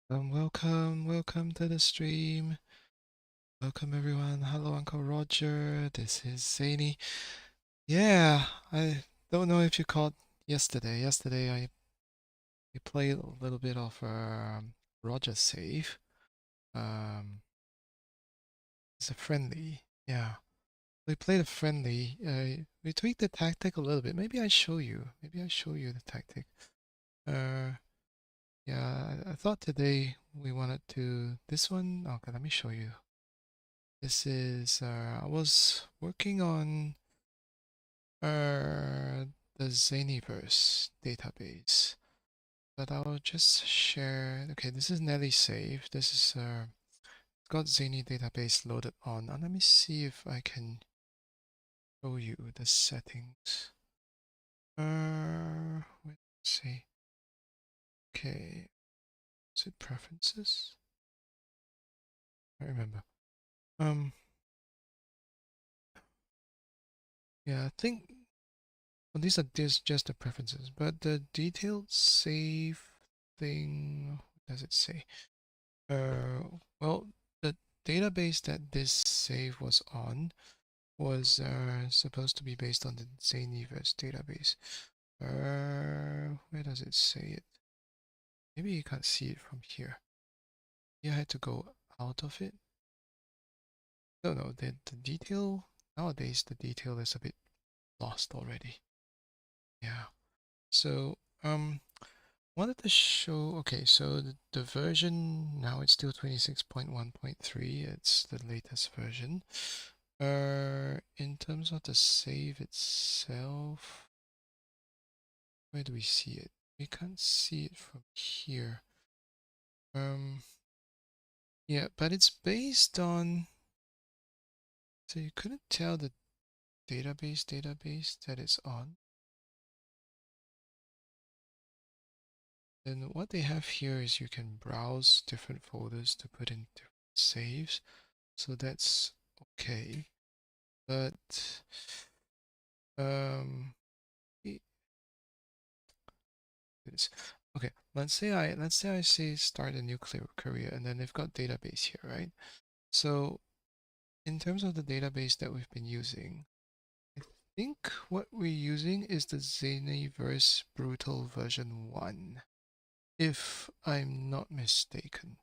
Welcome to the stream. Welcome everyone. Hello Uncle Roger. This is Zany. Yeah, I don't know if you caught yesterday. Yesterday we played a little bit of Roger's save. It's a friendly. Yeah. We played a friendly. We tweaked the tactic a little bit. Maybe I show you. Maybe I show you the tactic. Yeah, I thought today we wanted to this one. Okay, let me show you. This is I was working on the ZanyVerse database, but I'll just share. Okay, this is Nelly save. This is got Zany database loaded on. And let me see if I can show you the settings. Let's see. Okay, is it preferences? I remember. Yeah, I think well, these are just the preferences, but the detailed save thing, what does it say? Well, the database that this save was on was supposed to be based on the ZanyVerse database. Where does it say it? Maybe you can't see it from here. You had to go out of it. No, the detail, nowadays the detail is a bit lost already. Yeah. So, wanted to show, okay, so the version, now it's still 26.1.3, it's the latest version. In terms of the save itself, where do we see it? We can't see it from here. Yeah, but it's based on, so you couldn't tell the database that it's on. Then what they have here is you can browse different folders to put in different saves. So that's okay. But it is okay. Let's say I say start a new career and then they've got database here, right? So in terms of the database that we've been using, I think what we're using is the ZanyVerse Brutal version 1, if I'm not mistaken.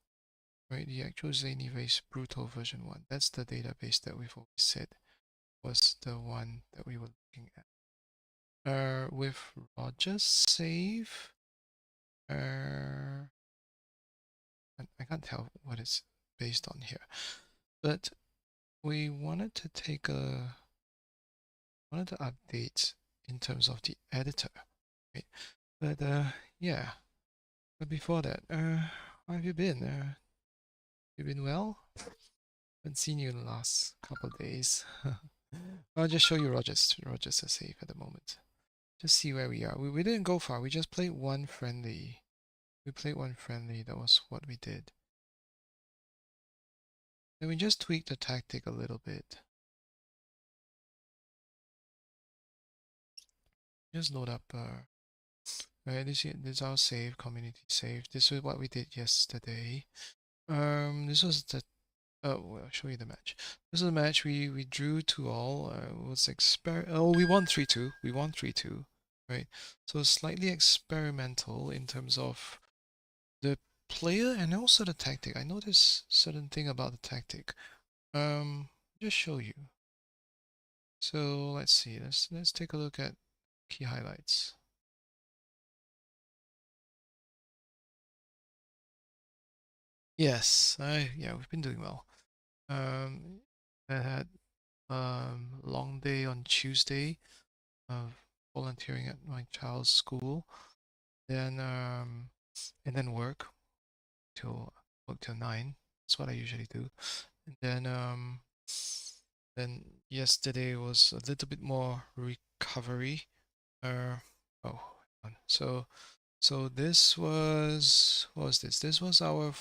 Right, the actual ZanyVerse Brutal version 1. That's the database that we've always said was the one that we were looking at. With Roger's save, I can't tell what it's based on here, but we wanted to update in terms of the editor, right? But yeah, but before that, how have you been? You been well? Haven't seen you in the last couple of days. I'll just show you Roger's save at the moment. Just see where we are. We didn't go far. We just played one friendly. We played one friendly. That was what we did. Then we just tweaked the tactic a little bit. Just load up. Right. This is our save, community save. This is what we did yesterday. This was the. Oh, well, I'll show you the match. This is a match we drew 2-all. Was we won 3-2. We won 3-2. Right. So slightly experimental in terms of the player and also the tactic. I noticed certain thing about the tactic. Just show you. So let's see. Let's take a look at key highlights. Yes, yeah, we've been doing well. I had long day on Tuesday of volunteering at my child's school. Then and then work till 9. That's what I usually do. And then yesterday was a little bit more recovery. Oh, so this was what was this? This was our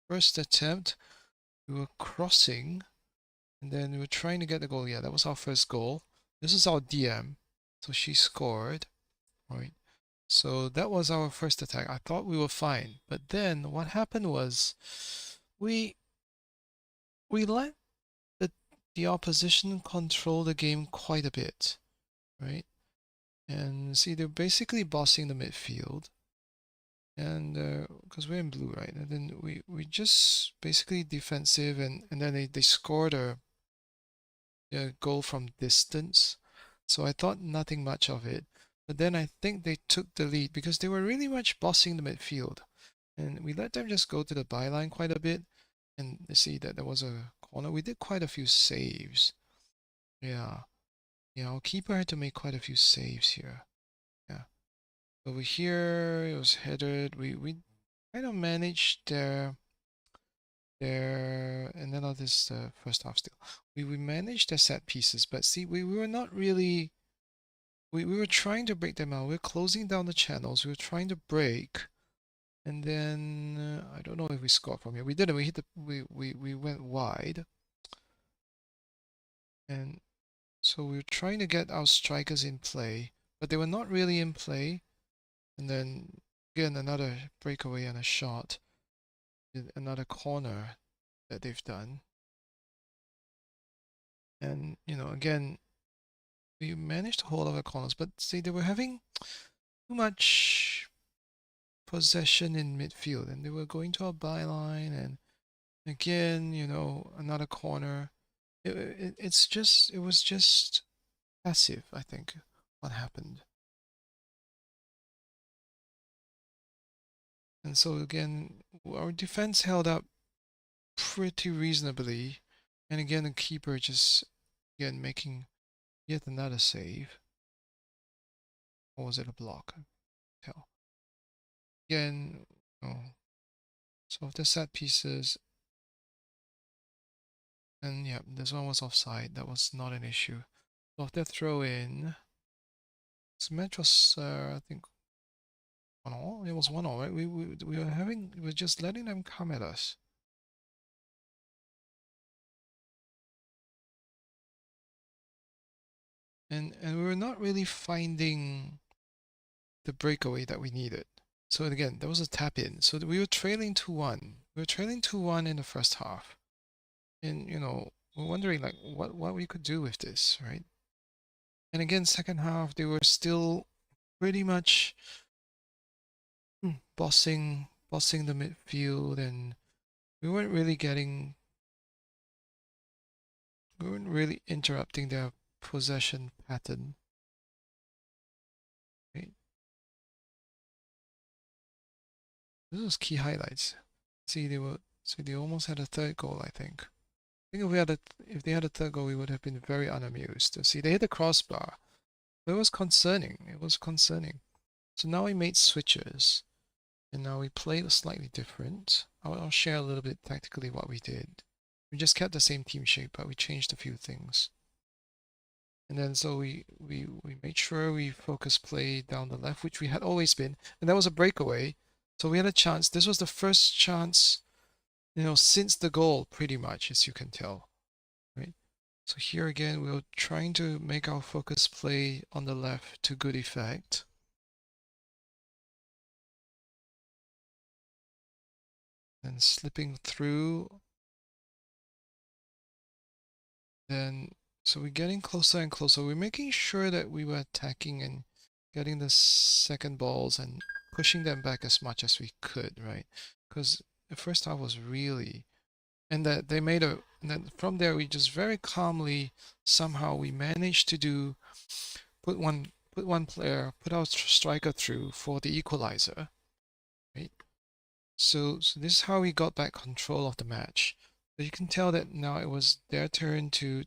first attempt. We were crossing, and then we were trying to get the goal. Yeah, that was our first goal. This is our DM, so she scored, right? So that was our first attack. I thought we were fine, but then what happened was we let the opposition control the game quite a bit, right? And see, they're basically bossing the midfield, and because we're in blue, right? And then we just basically defensive, and then they scored a goal from distance. So I thought nothing much of it. But then I think they took the lead because they were really much bossing the midfield. And we let them just go to the byline quite a bit. And you see that there was a corner. We did quite a few saves. Yeah. Yeah, our keeper had to make quite a few saves here. Yeah. Over here, it was headed. We kind of managed their and then all this first half still. We managed their set pieces, but see, we were not really we were trying to break them out. We were closing down the channels. We were trying to break, and then I don't know if we scored from here. We didn't. We hit the we went wide, and so we were trying to get our strikers in play, but they were not really in play. And then again another breakaway and a shot, another corner that they've done, and you know again we managed to hold our corners, but see they were having too much possession in midfield, and they were going to our byline, and again, you know, another corner. It was just passive, I think, what happened. And so again, our defense held up pretty reasonably, and again, the keeper just again making yet another save. Or was it a block? I can't tell. Again, oh, so if the set pieces. And yeah, this one was offside. That was not an issue. So if they throw in, this match was, I think, 1-1. It was 1-1, right? We were just letting them come at us. And we were not really finding the breakaway that we needed. So again, there was a tap in. So we were trailing 2-1. We were trailing 2-1 in the first half. And you know, we're wondering like what we could do with this, right? And again, second half, they were still pretty much bossing the midfield, and we weren't really interrupting their possession pattern. Right? This was key highlights. See, they almost had a third goal, I think. I think if they had a third goal, we would have been very unamused. See, they hit the crossbar. But it was concerning. It was concerning. So now we made switches, and now we played slightly different. I'll share a little bit tactically what we did. We just kept the same team shape, but we changed a few things. And then so we made sure we focus play down the left, which we had always been, and that was a breakaway. So we had a chance. This was the first chance, you know, since the goal, pretty much, as you can tell, right? So here again, we were trying to make our focus play on the left to good effect. And slipping through. Then, so we're getting closer and closer. We're making sure that we were attacking and getting the second balls and pushing them back as much as we could, right? Because the first half was really, and that they made a, and then from there we just very calmly somehow we managed to put our striker through for the equalizer, right? So this is how we got back control of the match. But you can tell that now it was their turn to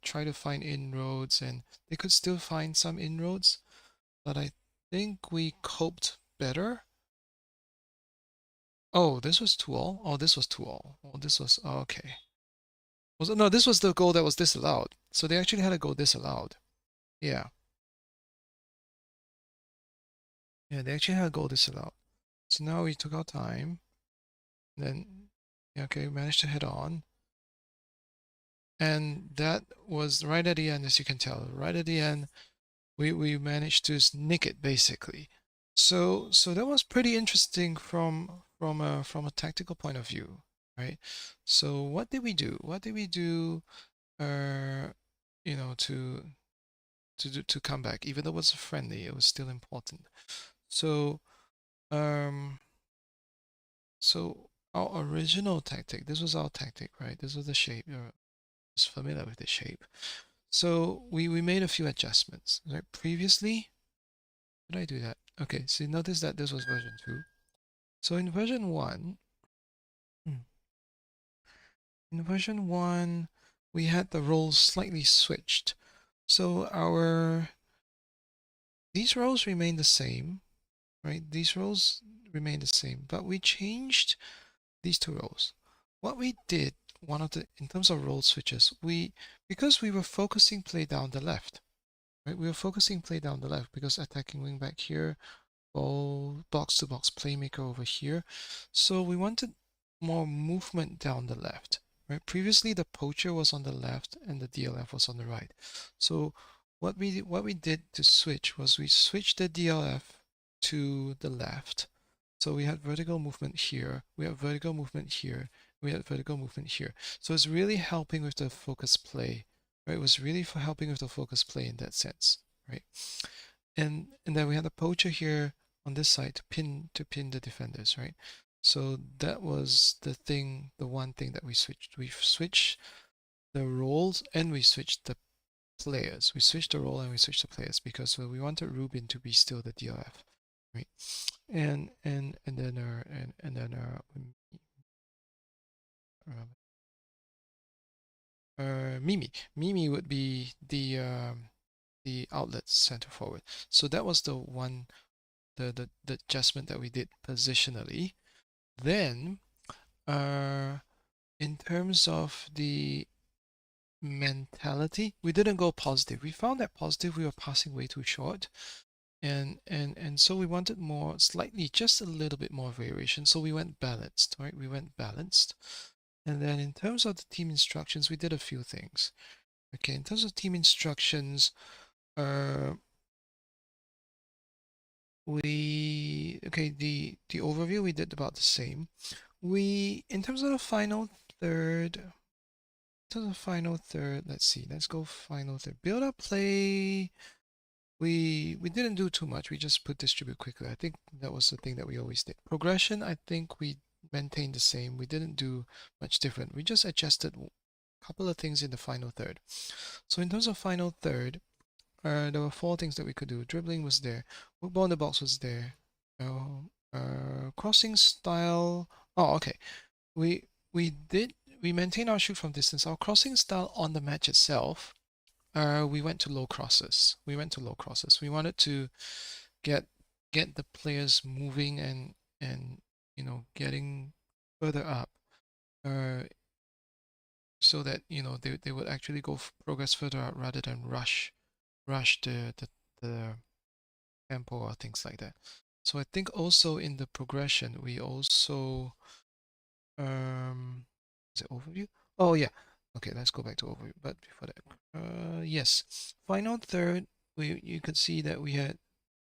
try to find inroads, and they could still find some inroads, but I think we coped better. Oh, this was 2-all. Oh, this was 2-all. Oh, this was okay. No, this was the goal that was disallowed. So they actually had a goal disallowed. Yeah. Yeah, they actually had a goal disallowed. So now we took our time. Then, yeah, okay, we managed to head on. And that was right at the end, as you can tell. Right at the end, we managed to nick it, basically. So that was pretty interesting from a tactical point of view, right? So what did we do? What did we do? You know, to come back, even though it was friendly, it was still important. So um, so our original tactic, this was our tactic, right? This was the shape. You're familiar with the shape. So we made a few adjustments, right? Previously, did I do that? Okay, so you notice that this was version 2. So in version 1, in version 1, we had the roles slightly switched. So these roles remain the same, right? These roles remain the same, but we changed these two roles. What we did, in terms of role switches, because we were focusing play down the left, right? We were focusing play down the left because attacking wing back here, ball box to box playmaker over here. So we wanted more movement down the left, right? Previously the poacher was on the left and the DLF was on the right. So what we did to switch was we switched the DLF to the left. So we had vertical movement here, we have vertical movement here, we had vertical movement here. So it's really helping with the focus play, right? It was really for helping with the focus play in that sense, right? And then we had the poacher here on this side to pin the defenders, right? So that was the one thing that we switched. We've switched the roles and we switched the players. We switched the role and we switched the players because we wanted Rubin to be still the DLF, right? And then Mimi would be the outlet center forward. So that was the one the adjustment that we did positionally. Then in terms of the mentality, we didn't go positive. We found that positive we were passing way too short. And so we wanted more, slightly, just a little bit more variation. So we went balanced, right? We went balanced. And then in terms of the team instructions, we did a few things. Okay, in terms of team instructions, the overview we did about the same. In terms of the final third, let's see, let's go final third. Build up play. We didn't do too much. We just put distribute quickly. I think that was the thing that we always did. Progression, I think we maintained the same. We didn't do much different. We just adjusted a couple of things in the final third. So in terms of final third, there were 4 things that we could do. Dribbling was there. Football in the box was there. Crossing style. Oh, okay. We maintain our shoot from distance. Our crossing style on the match itself, we went to low crosses. We wanted to get the players moving and getting further up, so that they would actually progress further out rather than rush the tempo or things like that. So I think also in the progression we also is it overview? Oh yeah. Okay, let's go back to overview. But before that, yes, final third, you could see that we had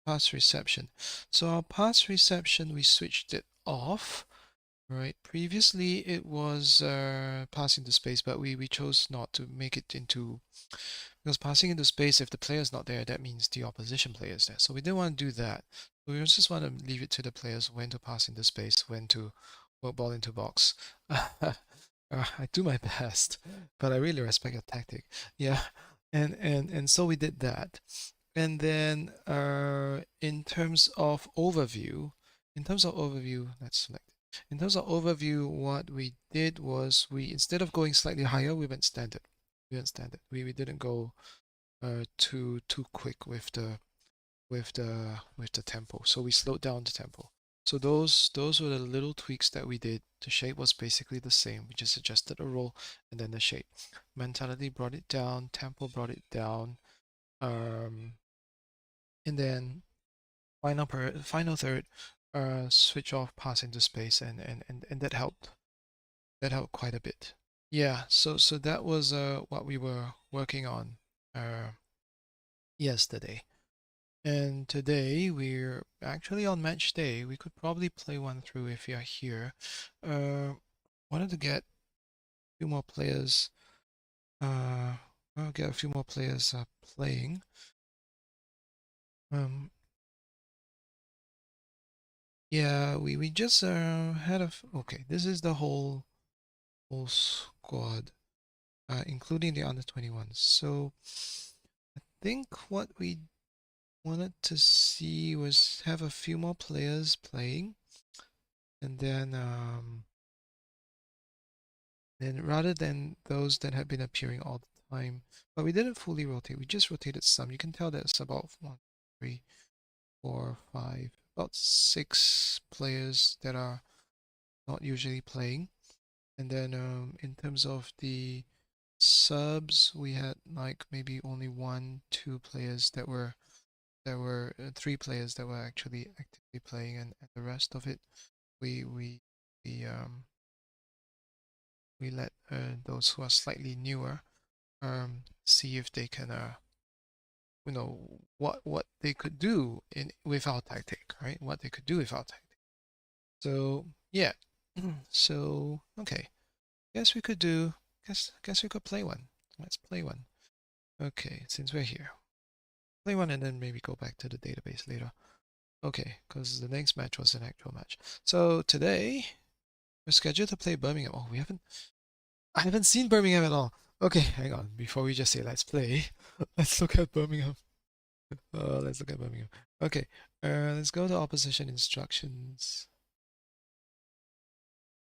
pass reception. So our pass reception, we switched it off. Right. Previously it was passing to space, but we chose not to make it into, because passing into space, if the player's not there, that means the opposition player is there. So we didn't want to do that. We just want to leave it to the players when to pass into space, when to work ball into box. I do my best, but I really respect your tactic. Yeah, and so we did that. And then in terms of overview, let's select. In terms of overview, what we did was instead of going slightly higher, we went standard. We didn't go too quick with the tempo. So we slowed down the tempo. So those were the little tweaks that we did. The shape was basically the same. We just adjusted the roll and then the shape. Mentality brought it down, tempo brought it down, and then final third, switch off pass into space, and that helped. That helped quite a bit. Yeah, so that was what we were working on yesterday. And today we're actually on match day. We could probably play one through if you're here. Wanted to get a few more players. I'll get a few more players playing. Yeah, we just had a okay. This is the whole squad, including the under 21s. So I think what we wanted to see was have a few more players playing, and then rather than those that have been appearing all the time, but we didn't fully rotate. We just rotated some. You can tell that's about 1, 3, 4, 5, about 6 players that are not usually playing. And then in terms of the subs, we had like maybe only 1, 2 players that were 3 players that were actually actively playing, and the rest of it we we we um we let those who are slightly newer see if they can what they could do in with our tactic, right? What they could do with our tactic. So yeah. So okay. Guess we could do guess we could play one. Let's play one. Okay, since we're here. Play one and then maybe go back to the database later. Okay, because the next match was an actual match. So today we're scheduled to play Birmingham. Oh, I haven't seen Birmingham at all. Okay, hang on. Before we just say let's play, let's look at Birmingham. Let's look at Birmingham. Okay, let's go to opposition instructions.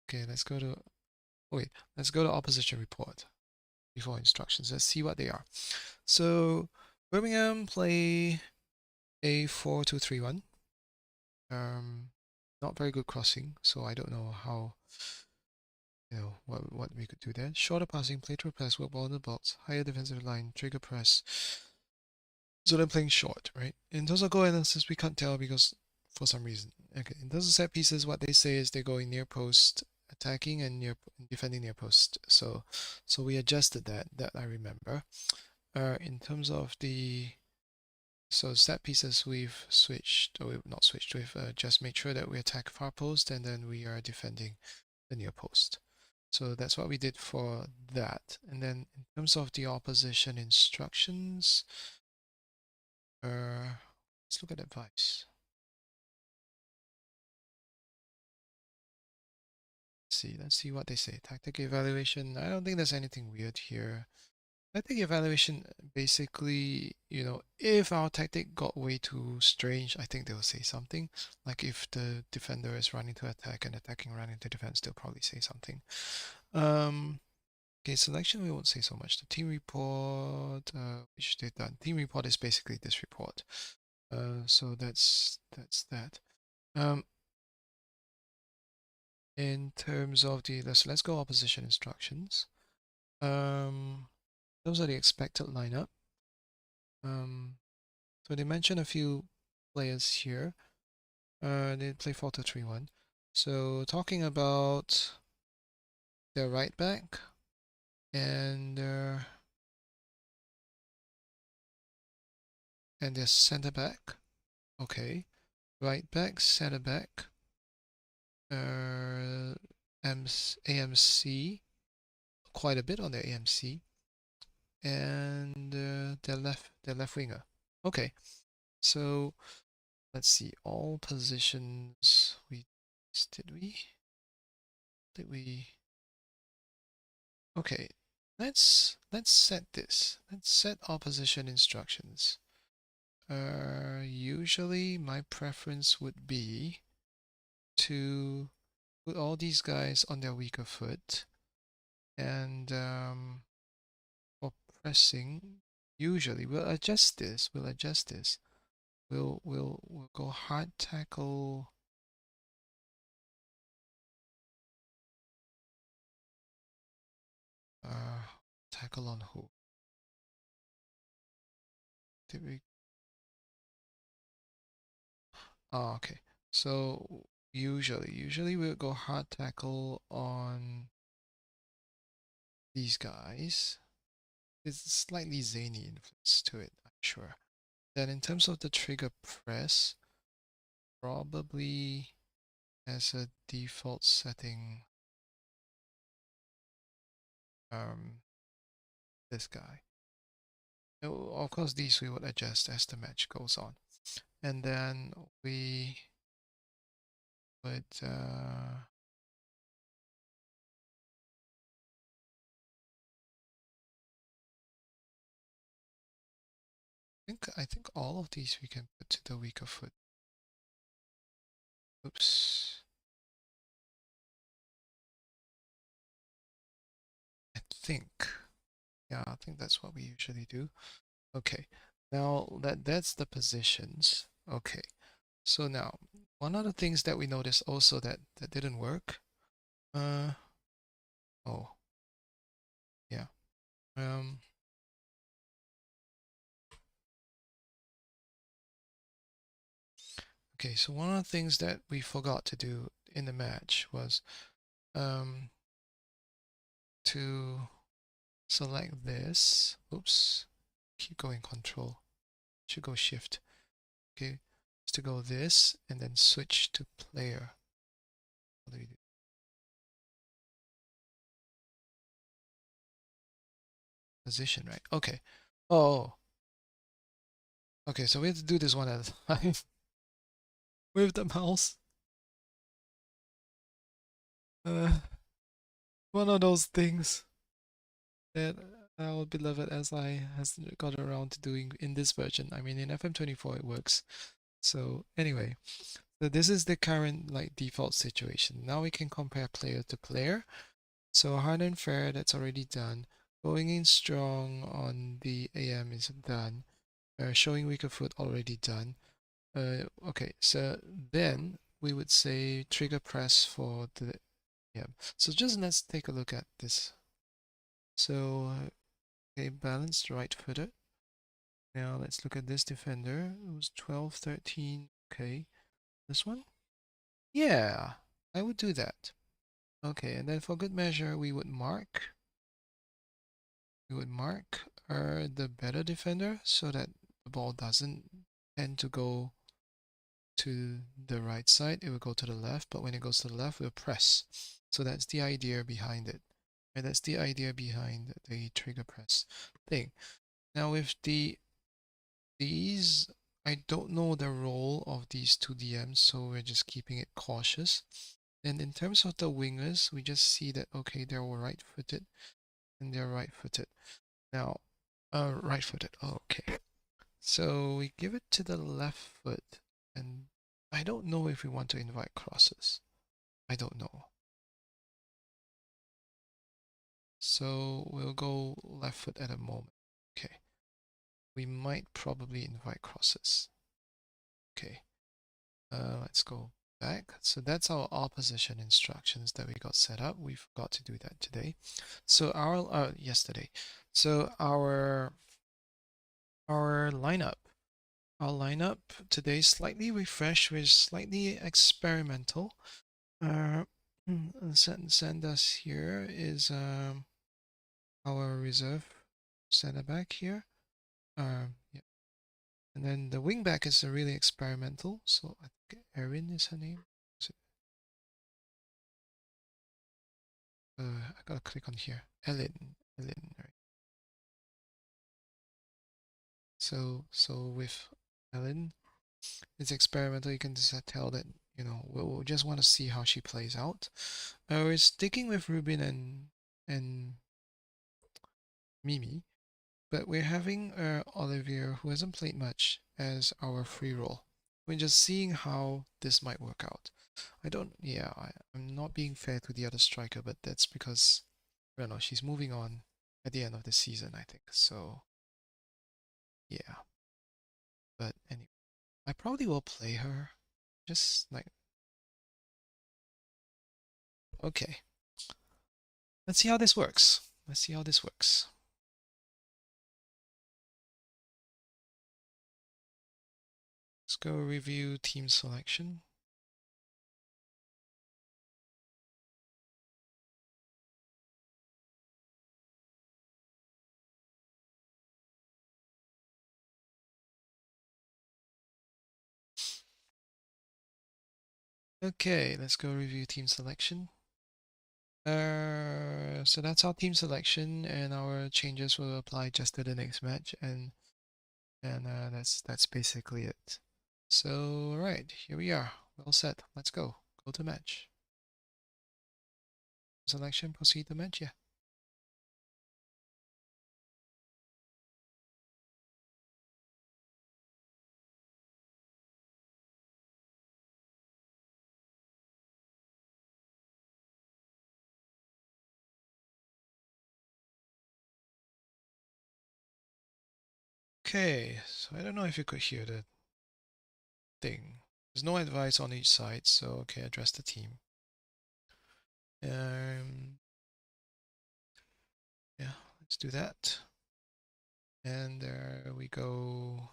Okay, let's go to, oh wait, let's go to opposition report before instructions. Let's see what they are. So Birmingham play a 4-2-3-1. Not very good crossing, so I don't know how, what we could do there. Shorter passing, play through press, work ball in the box, higher defensive line, trigger press. So they're playing short, right? In terms of goal analysis, we can't tell because for some reason. Okay, in terms of set pieces, what they say is they're going near post attacking and near defending near post. So we adjusted that I remember. In terms of the set pieces, we've switched, or we've not switched, we've just made sure that we attack far post and then we are defending the near post. So that's what we did for that. And then in terms of the opposition instructions, let's look at advice. Let's see what they say. Tactic evaluation. I don't think there's anything weird here. Tactic evaluation, basically, if our tactic got way too strange, I think they'll say something. Like if the defender is running to attack and attacking running to defense, they'll probably say something. Okay, selection, we won't say so much. The team report, which they've done. Team report is basically this report. So that's that. In terms of the let's go opposition instructions. Those are the expected lineup. So they mentioned a few players here. They play 4-2-3-1. So talking about their right back and their center back. Okay, right back, center back. AMC, quite a bit on their AMC, and their left winger. Okay, so let's see, all positions did we okay, let's set this. Let's set opposition instructions. Usually my preference would be to put all these guys on their weaker foot, and for pressing, usually we'll adjust this. We'll go hard tackle. Tackle on who? Did we? Oh, okay. So usually we'll go hard tackle on these guys. It's slightly zany influence to it, I'm sure. Then in terms of the trigger press, probably as a default setting, this guy. Of course, these we would adjust as the match goes on. And then we would I think all of these we can put to the weaker foot. Oops. I think. Yeah, I think that's what we usually do. Okay. Now that's the positions. Okay. So now one of the things that we noticed also that didn't work. Oh. Yeah. Um okay, so one of the things that we forgot to do in the match was to select this. Oops. Keep going control. Should go shift. Okay. Is to go this and then switch to player. What do we do? Position, right? Okay. Oh. Okay, so we have to do this one at a time with the mouse. One of those things that our beloved SI has got around to doing in this version. I mean, in FM24 it works. So anyway, so this is the current like default situation. Now we can compare player to player. So hard and fair, that's already done. Going in strong on the AM is done. Showing weaker foot already done. Okay, so then we would say trigger press for the So just let's take a look at this. So okay, balanced right footed. Now let's look at this defender. It was 12, 13. Okay, this one? Yeah, I would do that. Okay, and then for good measure, we would mark. We would mark the better defender so that the ball doesn't tend to go to the right side, it will go to the left, but when it goes to the left, we'll press. So that's the idea behind it. And that's the idea behind the trigger press thing. Now with these, I don't know the role of these two DMs, so we're just keeping it cautious. And in terms of the wingers, we just see that, okay, they're right-footed and they're right-footed. Now, right-footed, okay. So we give it to the left foot, and I don't know if we want to invite crosses. I don't know. So we'll go left foot at a moment. Okay. We might probably invite crosses. Okay. Let's go back. So that's our opposition instructions that we got set up. We forgot to do that today. So our yesterday. So our lineup. Our lineup today slightly refreshed with slightly experimental. Send us here is our reserve center back here. Yeah. And then the wing back is a really experimental. So I think Erin is her name. I gotta click on here. Ellen, right? So with Ellen, it's experimental. You can just tell that we'll just want to see how she plays out. We're sticking with Ruben and Mimi, but we're having Olivier, who hasn't played much, as our free roll. We're just seeing how this might work out. I'm not being fair to the other striker, but that's because, I don't know, she's moving on at the end of the season, I think. So, yeah. But anyway, I probably will play her. Just like, okay. Let's see how this works. Let's see how this works. Let's go review team selection. Okay, let's go review team selection. So that's our team selection, and our changes will apply just to the next match, and that's basically it. So all right, here we are, well set. Let's go. Go to match. Selection, proceed to match. Yeah. Okay, so I don't know if you could hear the thing. There's no advice on each side, so okay, address the team. Yeah, let's do that. And there we go.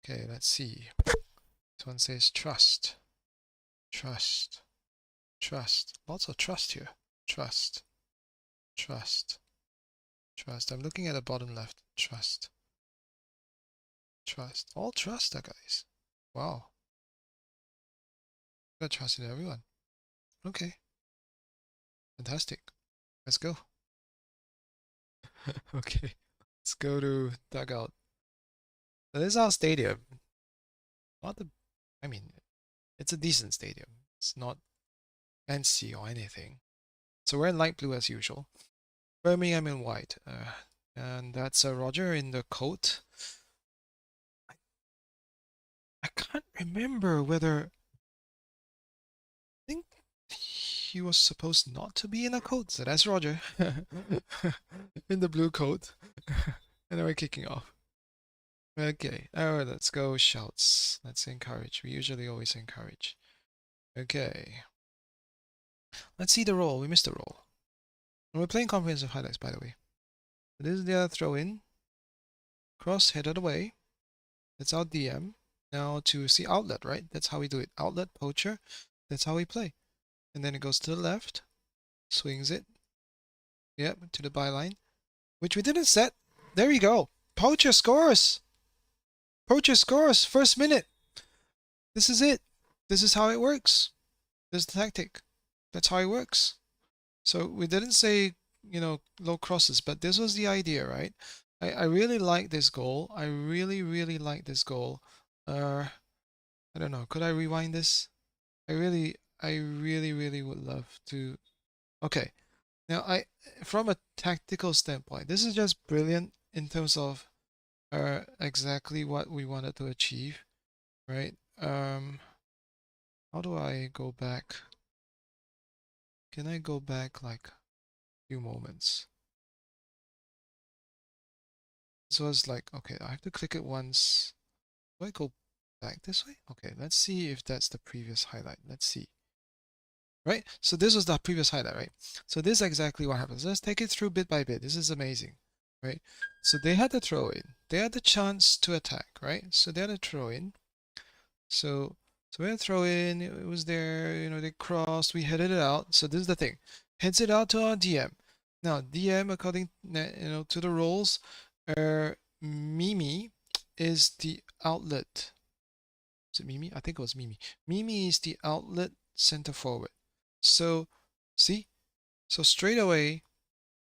Okay, let's see. This one says trust, trust, trust. Lots of trust here. Trust, trust, trust. I'm looking at the bottom left. Trust, trust. All trust, guys. Wow. Got trust in everyone. Okay. Fantastic. Let's go. Okay. Let's go to dugout. So this is our stadium. Not the, I mean, it's a decent stadium. It's not fancy or anything. So we're in light blue as usual. Birmingham in white. And that's Roger in the coat. I can't remember whether, I think he was supposed not to be in a coat. So that's Roger in the blue coat. And then we're kicking off. Okay, oh, let's go shouts. Let's encourage. We usually always encourage. Okay. Let's see the roll. We missed the roll. And we're playing comprehensive highlights, by the way. This is the other throw in. Cross headed away. That's our DM. Now to see outlet, right? That's how we do it. Outlet, poacher. That's how we play. And then it goes to the left. Swings it. Yep, to the byline. Which we didn't set. There we go. Poacher scores! Poacher scores! First minute! This is it. This is how it works. This is the tactic. That's how it works. So we didn't say, you know, low crosses, but this was the idea, right? I really like this goal. I really, really like this goal. I don't know. Could I rewind this? I really, really would love to. Okay. Now, from a tactical standpoint, this is just brilliant in terms of exactly what we wanted to achieve, right? How do I go back? Can I go back like a few moments? This was like, okay, I have to click it once. Do I go back this way? Okay, let's see if that's the previous highlight. Let's see. Right? So this was the previous highlight, right? So this is exactly what happens. Let's take it through bit by bit. This is amazing, right? So they had the throw in. They had the chance to attack, right? So they had a throw in. So we had a throw in. It was there. You know, they crossed. We headed it out. So this is the thing. Heads it out to our DM. Now DM, according to the rules, Mimi is the outlet. Is it Mimi? I think it was Mimi. Mimi is the outlet center forward. So, see? So straight away,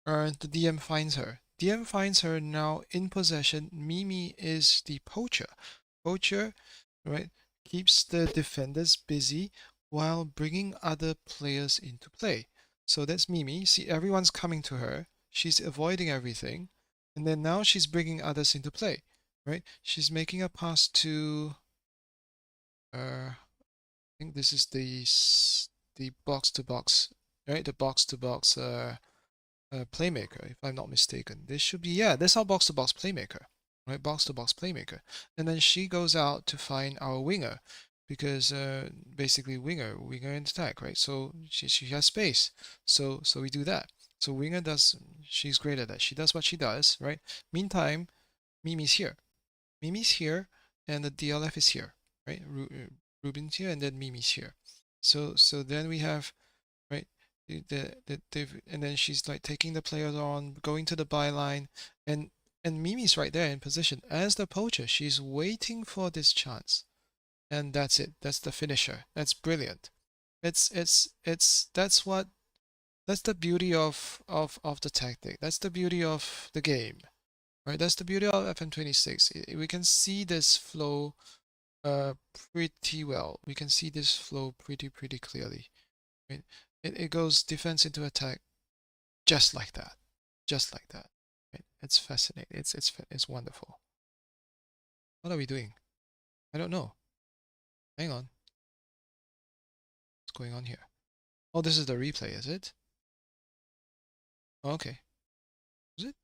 the DM finds her. DM finds her now in possession. Mimi is the poacher. Poacher, right, keeps the defenders busy while bringing other players into play. So that's Mimi. See, everyone's coming to her. She's avoiding everything. And then now she's bringing others into play, right? She's making a pass to, I think this is the box to box, right? The box to box playmaker, if I'm not mistaken. This should be, yeah, this is our box to box playmaker, right? Box to box playmaker. And then she goes out to find our winger because basically winger in attack, right? So she has space. So we do that. So winger does, she's great at that. She does what she does, right? Meantime, Mimi's here. Mimi's here and the DLF is here, right? Ruben's here and then Mimi's here. So then we have, right, and then she's like taking the players on, going to the byline, and Mimi's right there in position as the poacher. She's waiting for this chance. and that's it. That's the finisher. That's brilliant. That's the beauty of the tactic. That's the beauty of the game, right? That's the beauty of FM26. We can see this flow pretty well. We can see this flow pretty clearly. Right? It goes defense into attack just like that, just like that. Right? It's fascinating. It's wonderful. What are we doing? I don't know. Hang on. What's going on here? Oh, this is the replay, is it? Oh, okay. Is it?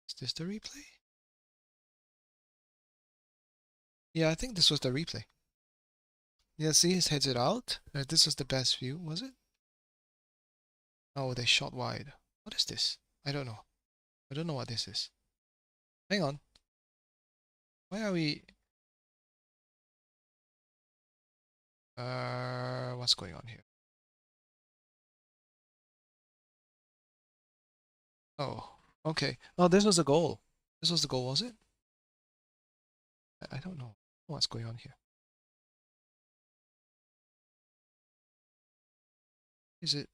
Is this the replay? Yeah, I think this was the replay. Yeah, see, his heads it out. This was the best view, was it? Oh, they shot wide. What is this? I don't know. I don't know what this is. Hang on. Why are we... what's going on here? Oh, okay. Oh, this was the goal. This was the goal, was it? I don't know what's going on here. Is it?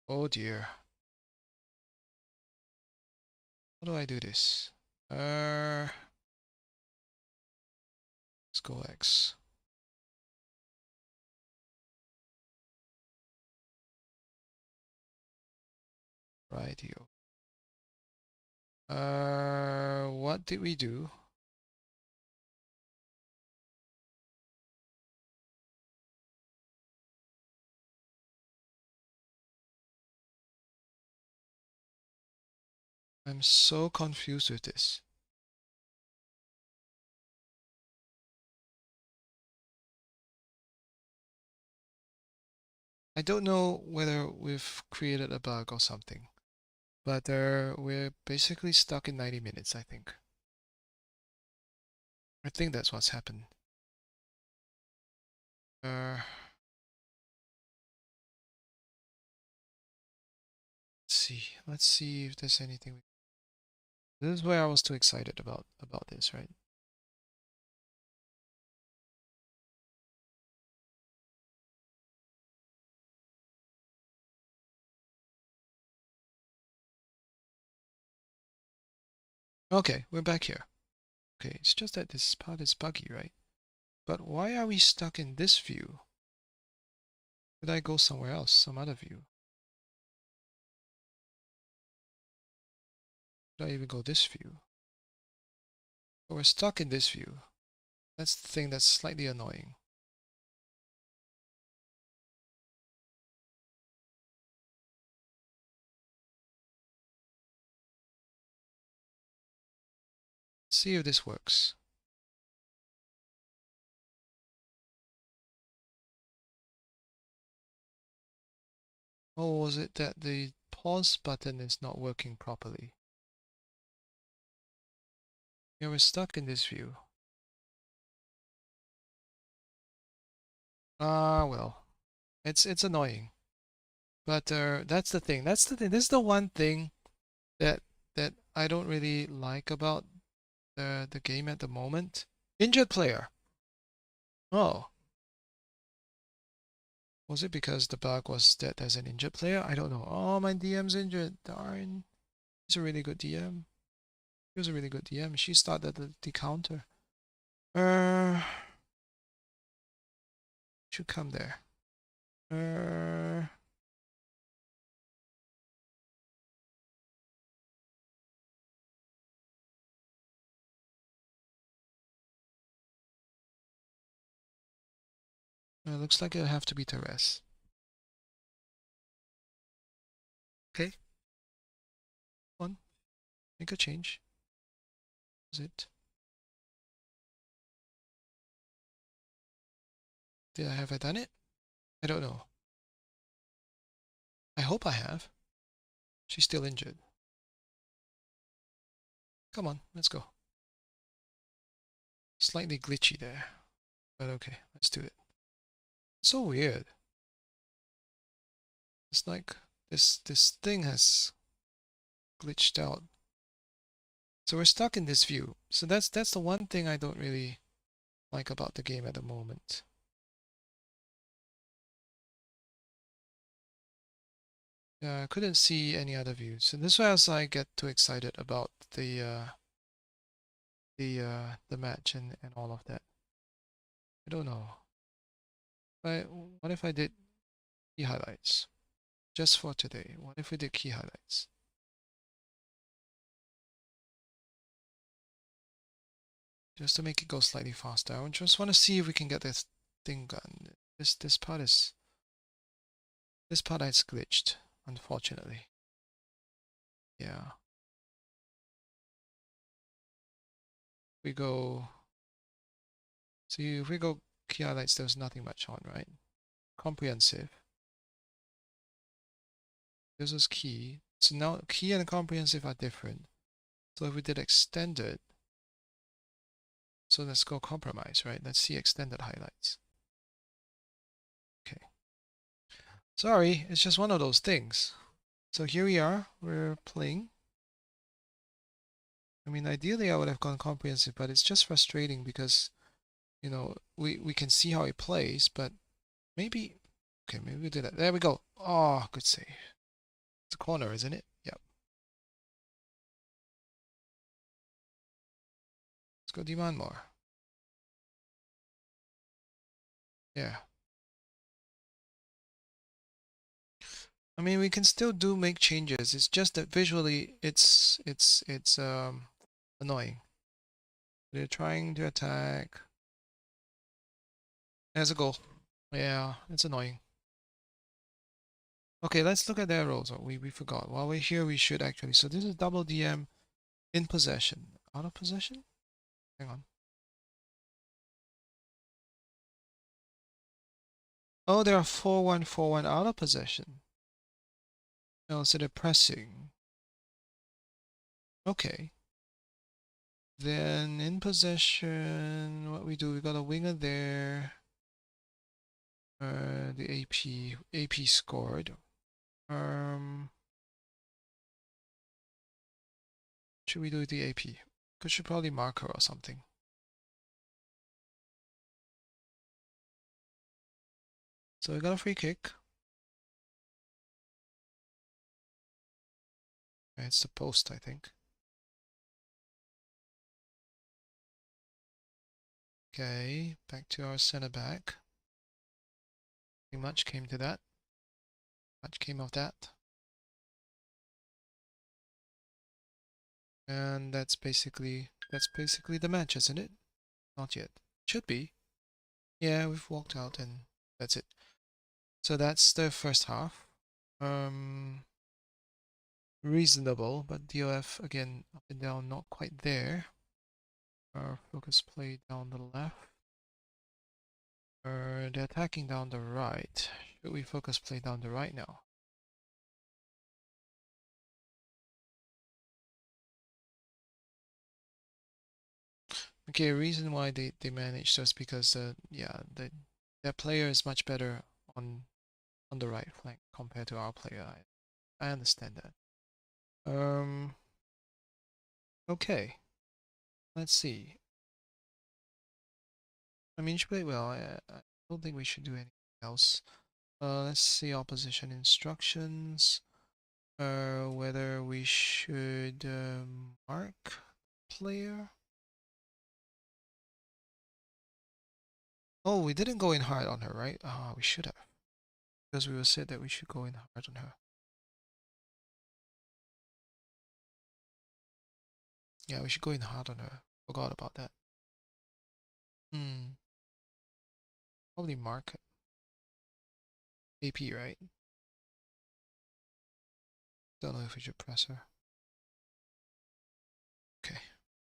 Oh dear. How do I do this? Let's go X. Rightio. What did we do? I'm so confused with this. I don't know whether we've created a bug or something, but we're basically stuck in 90 minutes, I think. I think that's what's happened. Let's see. Let's see if there's anything. This is where I was too excited about this, right? Okay, we're back here. Okay, it's just that this part is buggy, right? But why are we stuck in this view? Could I go somewhere else, some other view? Could I even go this view? But we're stuck in this view. That's the thing that's slightly annoying. Let's see if this works. Or was it that the pause button is not working properly? Yeah, we're stuck in this view. Ah, well, it's annoying. But that's the thing. That's the thing. This is the one thing that I don't really like about the game at the moment. Injured player. Oh, was it because the bug was that there's an injured player? I don't know. Oh, my DM's injured. Darn. He's a really good DM. He was a really good DM. She started the counter. Should come there. Looks like it'll have to be Teres. Okay. Come on. Make a change. Is it? Have I done it? I don't know. I hope I have. She's still injured. Come on, let's go. Slightly glitchy there. But okay, let's do it. It's so weird. It's like this thing has glitched out So we're stuck in this view. So that's the one thing I don't really like about the game at the moment. Yeah, I couldn't see any other views. So this was I get too excited about the match and all of that. I don't know. But what if I did key highlights? Just for today. What if we did key highlights? Just to make it go slightly faster. I just want to see if we can get this thing done. This part is glitched, unfortunately. Yeah. We go. See, if we go key highlights, there's nothing much on, right? Comprehensive. This is key. So now key and comprehensive are different. So if we did extended, so let's go compromise, right? Let's see extended highlights. Okay. Sorry, it's just one of those things. So here we are, we're playing. I mean, ideally I would have gone comprehensive, but it's just frustrating because, you know, we can see how he plays, but maybe, okay, maybe we did that. There we go. Oh, good save. It's a corner, isn't it? Yep. Let's go demand more. Yeah. I mean, we can still make changes. It's just that visually, it's annoying. They're trying to attack. There's a goal. Yeah, it's annoying. Okay, let's look at their roles. Oh, we forgot. While we're here, we should actually. So this is double DM in possession. Out of possession? Hang on. Oh, they are 4-1, 4-1 out of possession. No, so they're pressing. Okay. Then in possession, what we do, we got a winger there. The AP scored. Should we do the AP? We should probably mark her or something. So we got a free kick. It's the post, I think. Okay, back to our center back. Nothing much came to that. Much came of that. And that's basically the match, isn't it? Not yet. Should be. Yeah, we've walked out and that's it. So that's the first half. Reasonable, but DOF again up and down, not quite there. Our focus play down the left. They're attacking down the right. Should we focus play down the right now? Okay, reason why they managed is because yeah, their player is much better on the right flank compared to our player. I understand that. Okay. Let's see. I mean, she played well. I don't think we should do anything else. Let's see opposition instructions. Whether we should mark player. Oh, we didn't go in hard on her, right? Ah, we should have. Because we were said that we should go in hard on her. Yeah, we should go in hard on her. Forgot about that. Probably mark AP, right? Don't know if we should press her. Okay,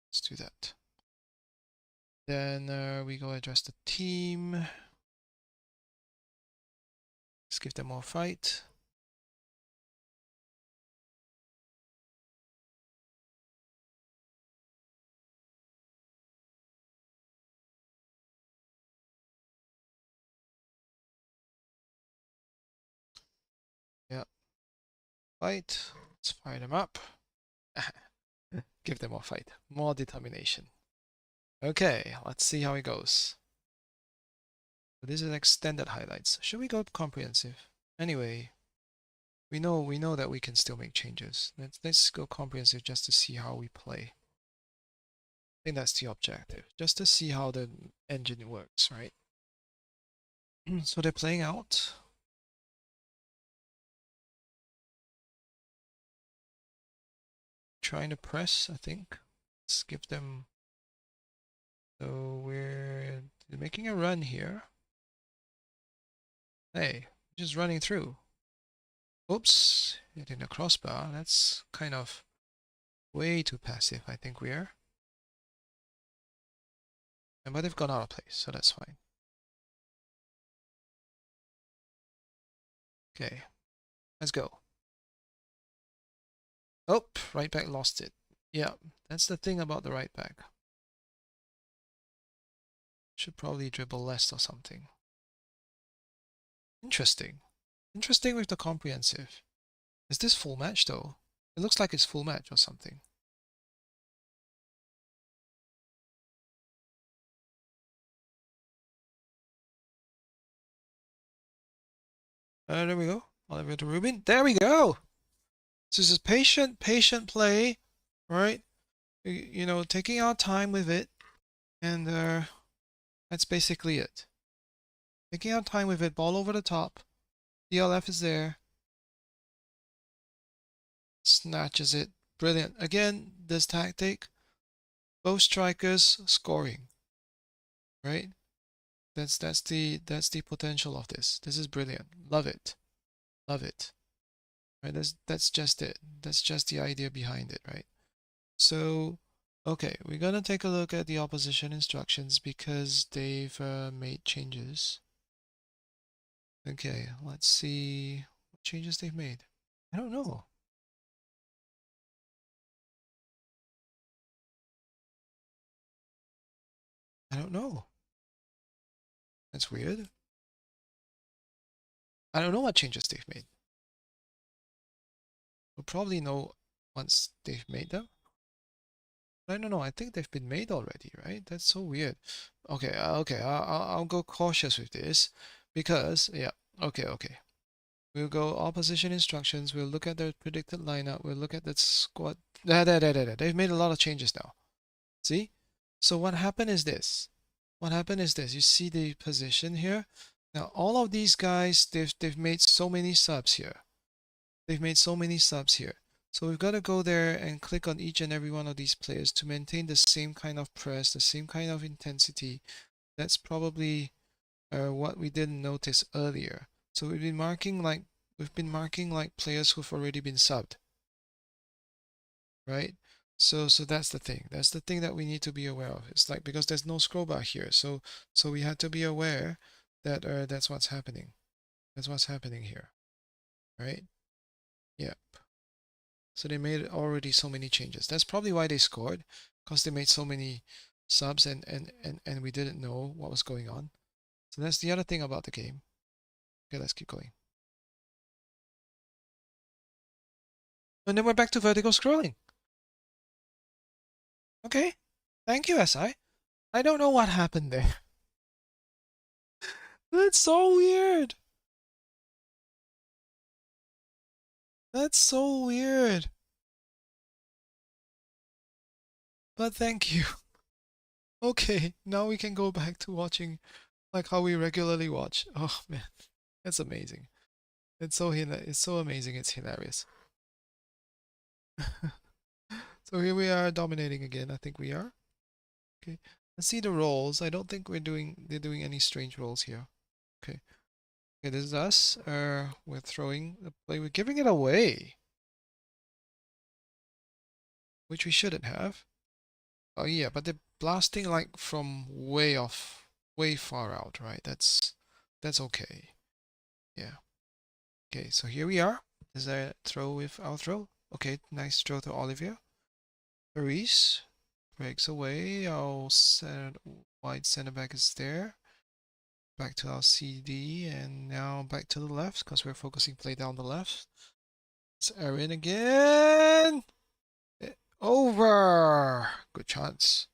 let's do that. Then we go address the team. Let's give them more fight. Yeah. Fight. Let's fire them up. Give them more fight, more determination. Okay, let's see how it goes. So this is extended highlights. Should we go comprehensive? Anyway, we know that we can still make changes. Let's go comprehensive just to see how we play. I think that's the objective, just to see how the engine works, right? So they're playing out. Trying to press, I think. Let's give them. So we're making a run here. Hey, just running through. Oops, hitting the crossbar. That's kind of way too passive, I think we are. But they've gone out of place, so that's fine. Okay, let's go. Oh, right back lost it. Yeah, that's the thing about the right back. Should probably dribble less or something. Interesting. Interesting with the comprehensive. Is this full match though? It looks like it's full match or something. There we go. Oliver to Rubin. There we go. So this is patient play, right? You know, taking our time with it, and that's basically it. Taking our time with it, ball over the top. DLF is there. Snatches it. Brilliant. Again, this tactic, both strikers scoring, right? That's the potential of this. This is brilliant. Love it. Love it. Right? That's just it. That's just the idea behind it, right? So, okay, we're gonna take a look at the opposition instructions because they've made changes. Okay, let's see what changes they've made. I don't know. I don't know. That's weird. I don't know what changes they've made. We'll probably know once they've made them. I don't know. I think they've been made already, right? That's so weird. Okay, okay. I'll go cautious with this because yeah. Okay. We'll go opposition instructions. We'll look at their predicted lineup. We'll look at the squad. They've made a lot of changes now. See? So what happened is this. What happened is this. You see the position here. Now all of these guys, they've made so many subs here. They've made so many subs here. So we've got to go there and click on each and every one of these players to maintain the same kind of press, the same kind of intensity. That's probably what we didn't notice earlier. So we've been marking like players who've already been subbed, right? So that's the thing. That's the thing that we need to be aware of. It's like because there's no scroll bar here, so we had to be aware that that's what's happening. That's what's happening here, right? Yep. So they made already so many changes. That's probably why they scored, because they made so many subs and we didn't know what was going on. So that's the other thing about the game. Okay, let's keep going. And then we're back to vertical scrolling. Okay. Thank you, SI. I don't know what happened there. That's so weird. That's so weird. But thank you. Okay, now we can go back to watching like how we regularly watch. Oh man, that's amazing. It's so amazing. It's hilarious. So here we are dominating again. I think we are. Okay. Let's see the rolls. I don't think they're doing any strange rolls here. Okay. Okay, this is us. We're throwing the play. We're giving it away, which we shouldn't have. Oh yeah, but they're blasting like from way off, way far out, right? That's okay. Yeah. Okay, so here we are. Is a throw with our throw. Okay, nice throw to Olivia. Paris breaks away. Our wide center back is there. Back to our CD and now back to the left because we're focusing play down the left. It's Erin again. Over! Good chance.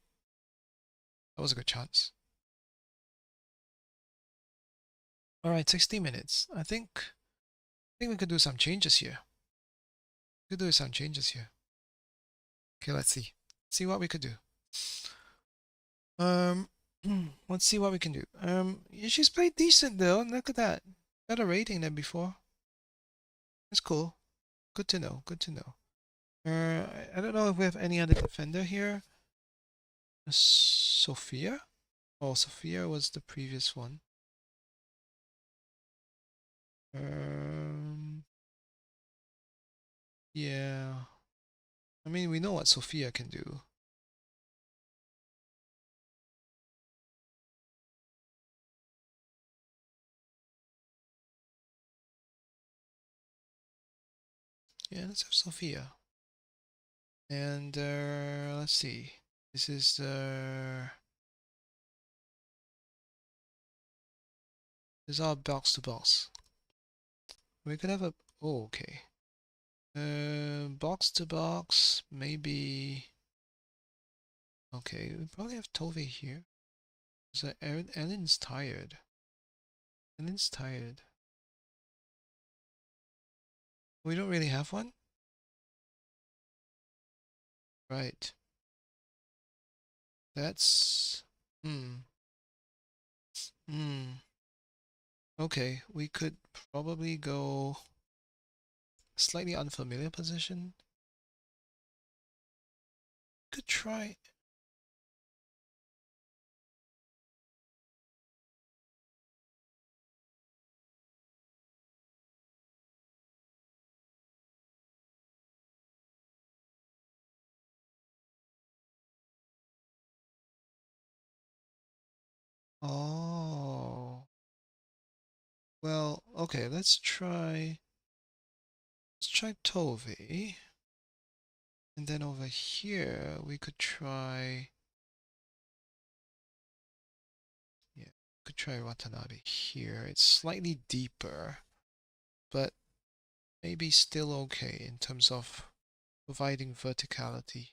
That was a good chance. Alright, 60 minutes. I think we could do some changes here. We could do some changes here. Okay, let's see. See what we could do. Let's see what we can do. She's played decent though. Look at that. Better rating than before. That's cool. Good to know. Good to know. I don't know if we have any other defender here. Sophia? Oh, Sophia was the previous one. Yeah. I mean, we know what Sophia can do. Yeah, let's have Sophia. And let's see. This is this is our box to box. We could have a okay. Box to box, maybe. Okay, we probably have Tove here. So Ellen's tired. Ellen's tired. We don't really have one? Right. That's okay, we could probably go slightly unfamiliar position. Could try. Oh. Well, okay, let's try Tove. And then over here we could try could try Watanabe here. It's slightly deeper, but maybe still okay in terms of providing verticality.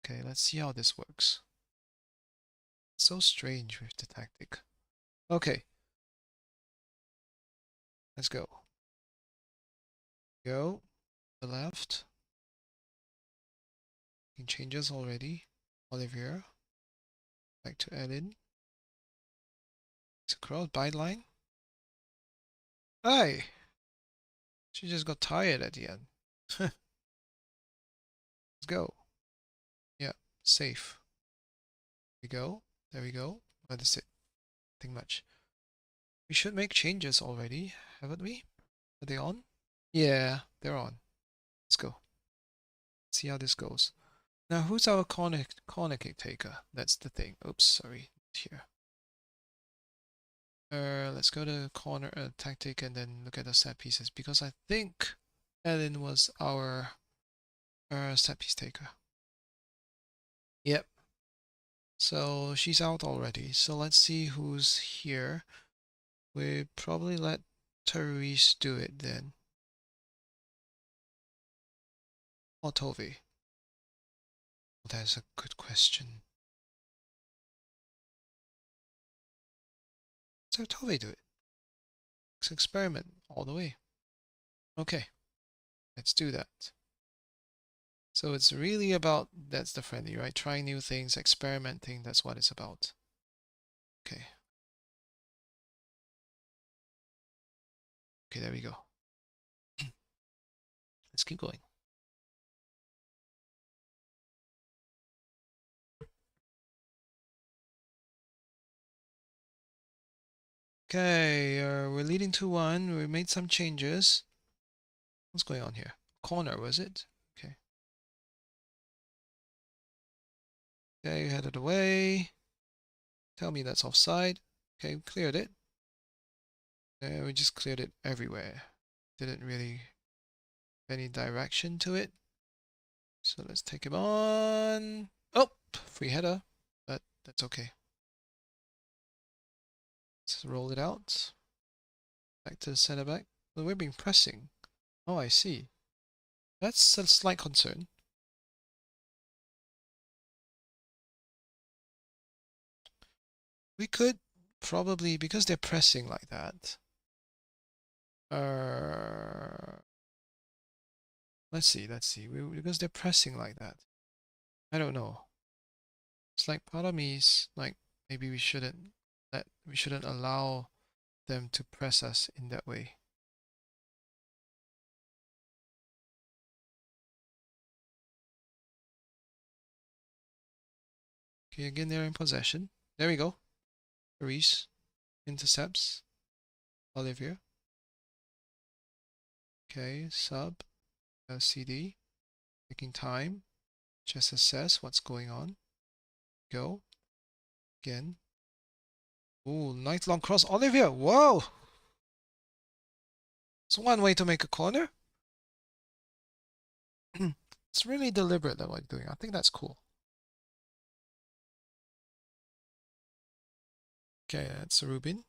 Okay, let's see how this works. It's so strange with the tactic. Okay. Let's go. Go. The left. Making changes already. Olivier. Back to Ellen. It's a cross byline. Hey! She just got tired at the end. Let's go. Yeah, safe. There we go. There we go. That is it. Nothing much. We should make changes already, haven't we? Are they on? Yeah, they're on. Let's go. See how this goes. Now, who's our corner kick taker? That's the thing. Oops, sorry. Here. Let's go to corner tactic and then look at the set pieces because I think Ellen was our set piece taker. Yep. So she's out already. So let's see who's here. We probably let Therese do it then. Or Tove. Oh, that's a good question. So Tove do it. Let's experiment all the way. Okay. Let's do that. So it's really about, that's the friendly, right? Trying new things, experimenting, that's what it's about. Okay. Okay, there we go. Let's keep going. Okay, we're leading 2-1. We made some changes. What's going on here? Corner, was it? Okay. Okay, headed away. Tell me that's offside. Okay, we cleared it. We just cleared it everywhere. Didn't really have any direction to it. So let's take him on. Oh, free header, but that's okay. Let's roll it out. Back to the center back. Well, we're being pressing. Oh, I see. That's a slight concern. We could probably, because they're pressing like that. Let's see. Because they're pressing like that. I don't know. It's like part of me is like maybe we shouldn't allow them to press us in that way. Okay, again they're in possession. There we go. Reese intercepts Olivia. Okay, sub CD. Taking time. Just assess what's going on. Go. Again. Ooh, nice long cross. Olivia! Whoa! It's one way to make a corner. It's really deliberate that what you're doing. I think that's cool. Okay, that's Rubin.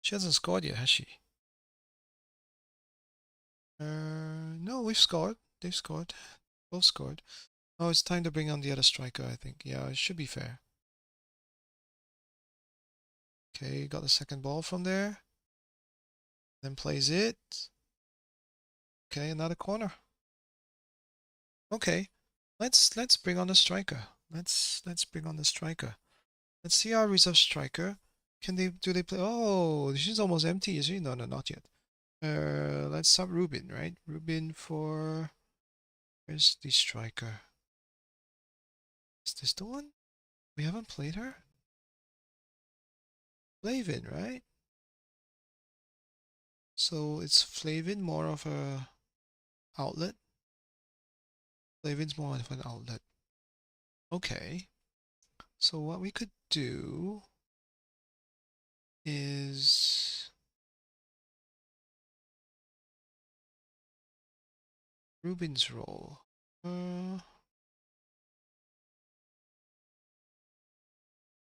She hasn't scored yet, has she? No, we've scored. They've scored. Both scored. Oh, it's time to bring on the other striker, I think. Yeah, it should be fair. Okay, got the second ball from there. Then plays it. Okay, another corner. Okay, let's bring on the striker. Let's bring on the striker. Let's see our reserve striker. Do they play? Oh, she's almost empty, is she? No, not yet. Let's sub Rubin, right? Rubin for, where's the striker? Is this the one? We haven't played her? Flavin, right? So it's Flavin more of a outlet. Flavin's more of an outlet. Okay. So what we could do is Rubin's role.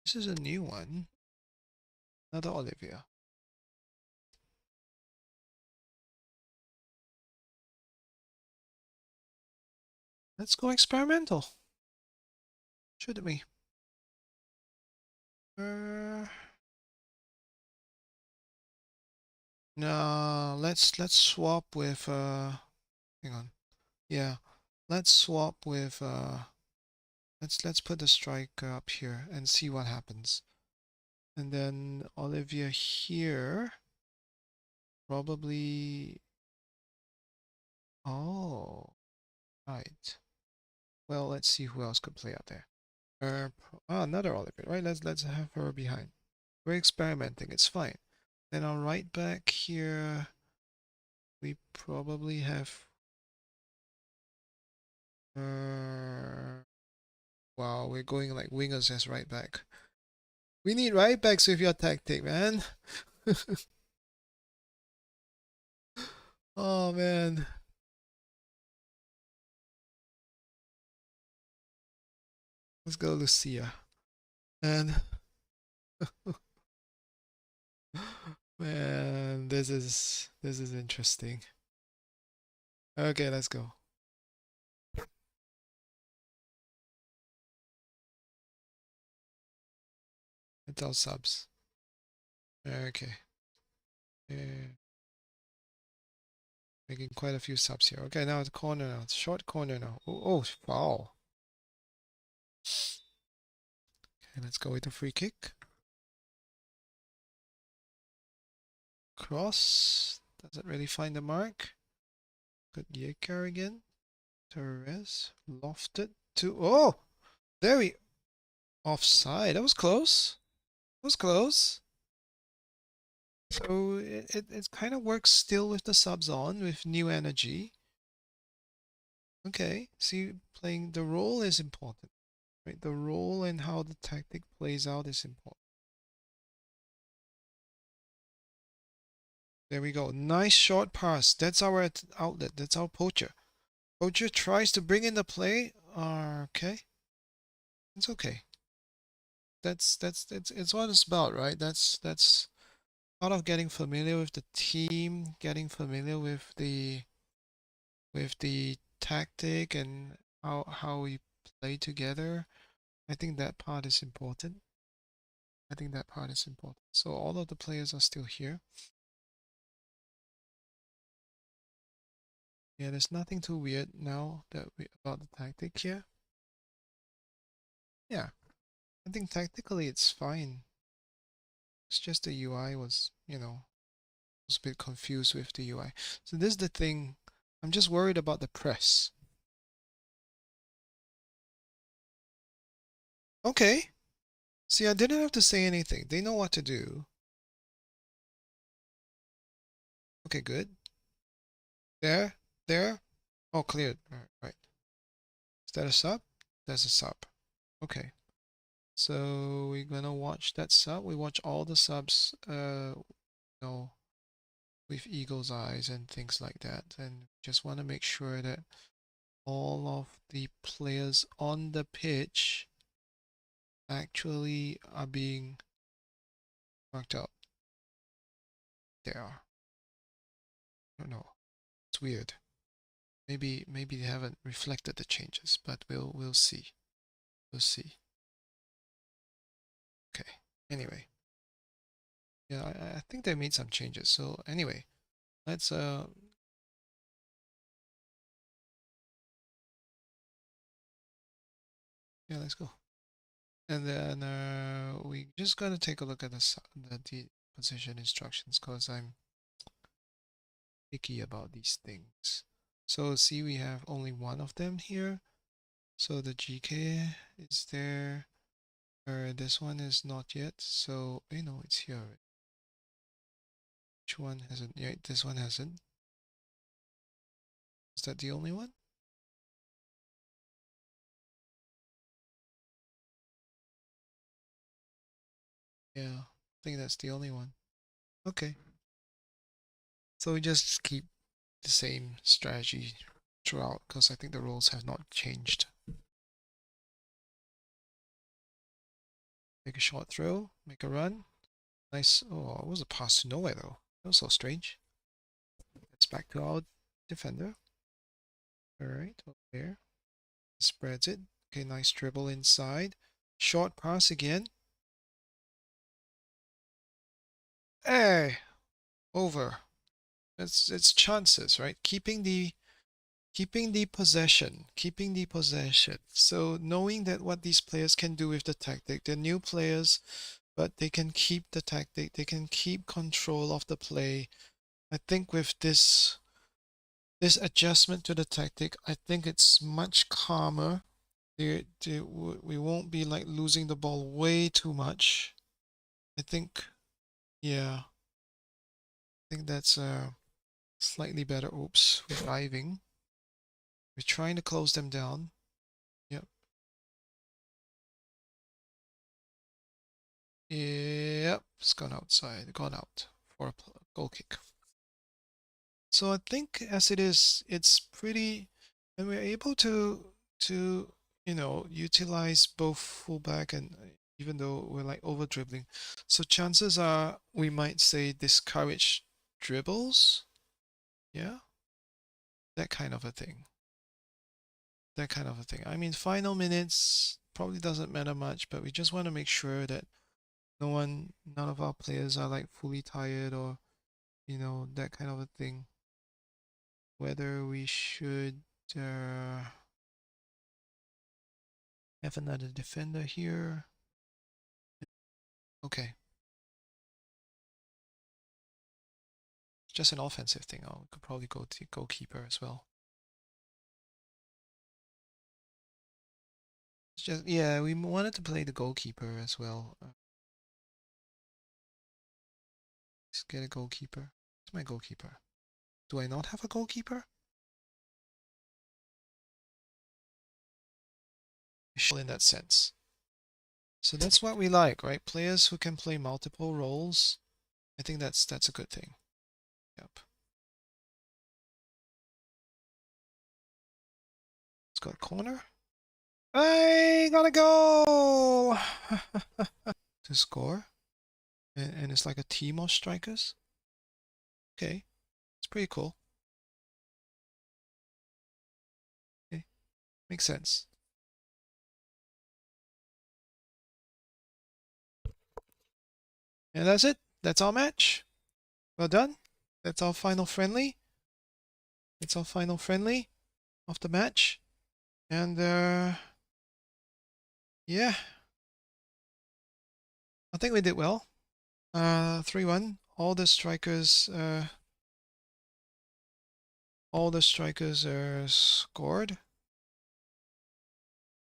This is a new one. Another Olivia. Let's go experimental. Shouldn't we? No, let's swap with hang on. Yeah. Let's swap with let's put the striker up here and see what happens. And then Olivia here. Probably. Oh, right. Well, let's see who else could play out there. Another Olivia, right? Let's have her behind. We're experimenting. It's fine. Then our right back here, we probably have. Wow, we're going like wingers as right back. We need right backs with your tactic, man. Oh man. Let's go Lucia. And man, this is interesting. Okay, let's go. It's all subs. Okay. Yeah. Making quite a few subs here. Okay, now it's corner now. It's short corner now. Oh, foul. Okay, let's go with the free kick. Cross. Doesn't really find the mark. Good Yekar again. Torres. Lofted to. Oh! There we. Offside. That was close. That was close. So it kind of works still with the subs on with new energy. Okay, see, playing the role is important, right? The role and how the tactic plays out is important. There we go. Nice short pass. That's our outlet. That's our poacher. Poacher tries to bring in the play. Okay. It's okay. It's what it's about, right? That's part of getting familiar with the team, getting familiar with the tactic and how we play together. I think that part is important. I think that part is important. So all of the players are still here. Yeah, there's nothing too weird now about the tactic here. Yeah, I think tactically it's fine. It's just the UI was, was a bit confused with the UI. So this is the thing. I'm just worried about the press. Okay. See, I didn't have to say anything. They know what to do. Okay, good. There, there. Oh, cleared. All right. Is that a sub? That's a sub. Okay. So we're gonna watch that sub. We watch all the subs, with eagle's eyes and things like that. And just want to make sure that all of the players on the pitch actually are being marked out. They are. I don't know. It's weird. Maybe they haven't reflected the changes, but we'll see. We'll see. Okay. Anyway. Yeah, I think they made some changes. So anyway, let's yeah, let's go. And then we just gotta take a look at the position instructions because I'm picky about these things. So see, we have only one of them here. So the GK is there. This one is not yet. So it's here. Which one hasn't? Yeah, this one hasn't. Is that the only one? Yeah, I think that's the only one. Okay. So we just keep the same strategy throughout because I think the rules have not changed. Make a short throw, make a run. Nice. Oh, it was a pass to nowhere though. That was so strange. It's back to our defender. Alright, over there. Spreads it. Okay, nice dribble inside. Short pass again. Hey! Over. It's chances, right? Keeping the possession. Keeping the possession. So knowing that what these players can do with the tactic. They're new players, but they can keep the tactic. They can keep control of the play. I think with this adjustment to the tactic, I think it's much calmer. We won't be like losing the ball way too much. I think, yeah, I think that's slightly better. Oops, we're diving. We're trying to close them down. Yep. Yep, it's gone outside, gone out for a goal kick. So I think as it is, it's pretty, and we're able to utilize both fullback and even though we're like over dribbling. So chances are we might say discourage dribbles. Yeah. That kind of a thing. That kind of a thing. I mean, final minutes probably doesn't matter much, but we just want to make sure that none of our players are like fully tired or, that kind of a thing. Whether we should have another defender here. Okay. It's just an offensive thing. Oh, we could probably go to goalkeeper as well. It's just, yeah, we wanted to play the goalkeeper as well. Let's get a goalkeeper. Where's my goalkeeper? Do I not have a goalkeeper? In that sense. So that's what we like, right? Players who can play multiple roles. I think that's a good thing. Yep. Let's go corner. I gotta go to score. And it's like a team of strikers. Okay. It's pretty cool. Okay. Makes sense. And that's it. That's our match. Well done. That's our final friendly. It's our final friendly of the match. And yeah, I think we did well. 3-1. All the strikers scored.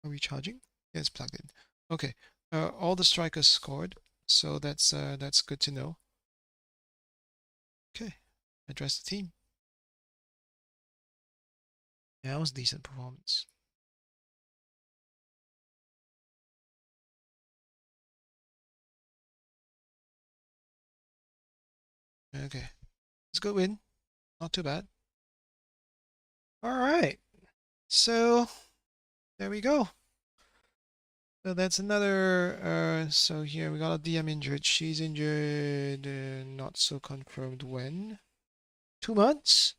Are we charging? Yeah, it's plugged in. Okay. All the strikers scored, so that's good to know. Okay. Address the team. Yeah, that was a decent performance. Okay. It's a good win. Not too bad. All right. So there we go. So that's another. So here we got a DM injured. She's injured. Not so confirmed when. 2 months.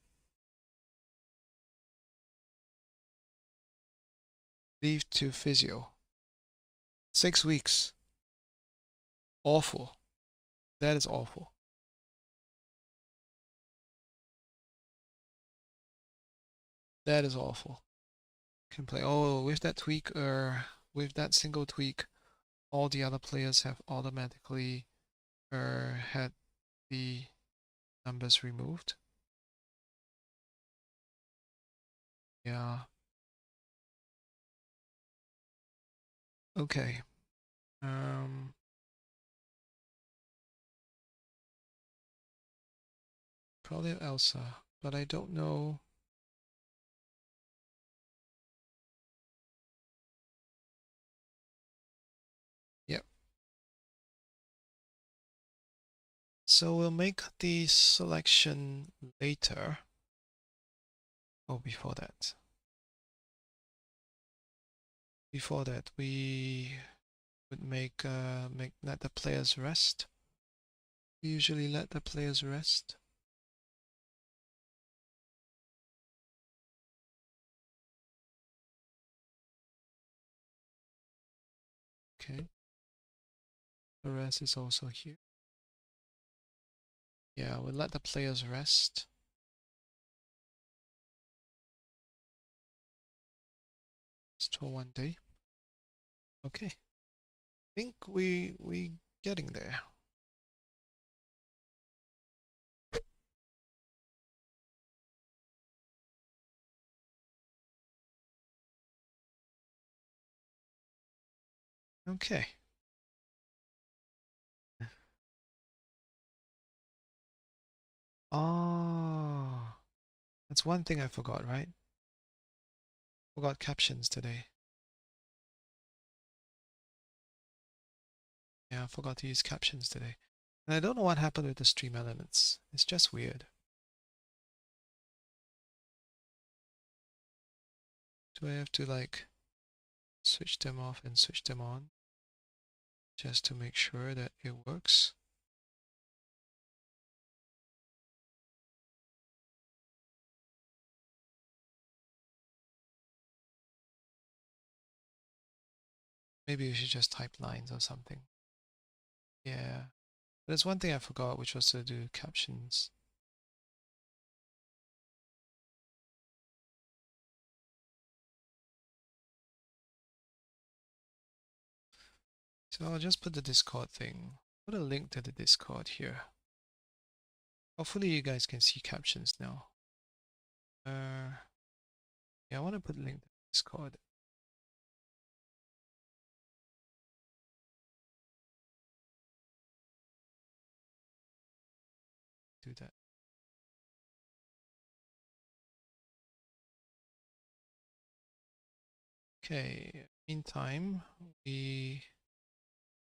Leave to physio. 6 weeks. Awful. That is awful. That is awful. Can play. Oh, with that tweak, with that single tweak, all the other players have automatically had the numbers removed. Yeah. Okay. Probably Elsa, but I don't know. Yep. So we'll make the selection later. Oh, before that. Before that, we would let the players rest. We usually let the players rest. Okay. The rest is also here. Yeah, we'll let the players rest. Just for 1 day. Okay. I think we getting there. Okay. Oh, that's one thing I forgot, right? Forgot captions today. Yeah, I forgot to use captions today. And I don't know what happened with the stream elements. It's just weird. Do I have to like switch them off and switch them on just to make sure that it works? Maybe we should just type lines or something. Yeah. But there's one thing I forgot, which was to do captions. So I'll just put the Discord thing. Put a link to the Discord here. Hopefully you guys can see captions now. Yeah, I want to put a link to Discord. Do that. Okay, meantime, we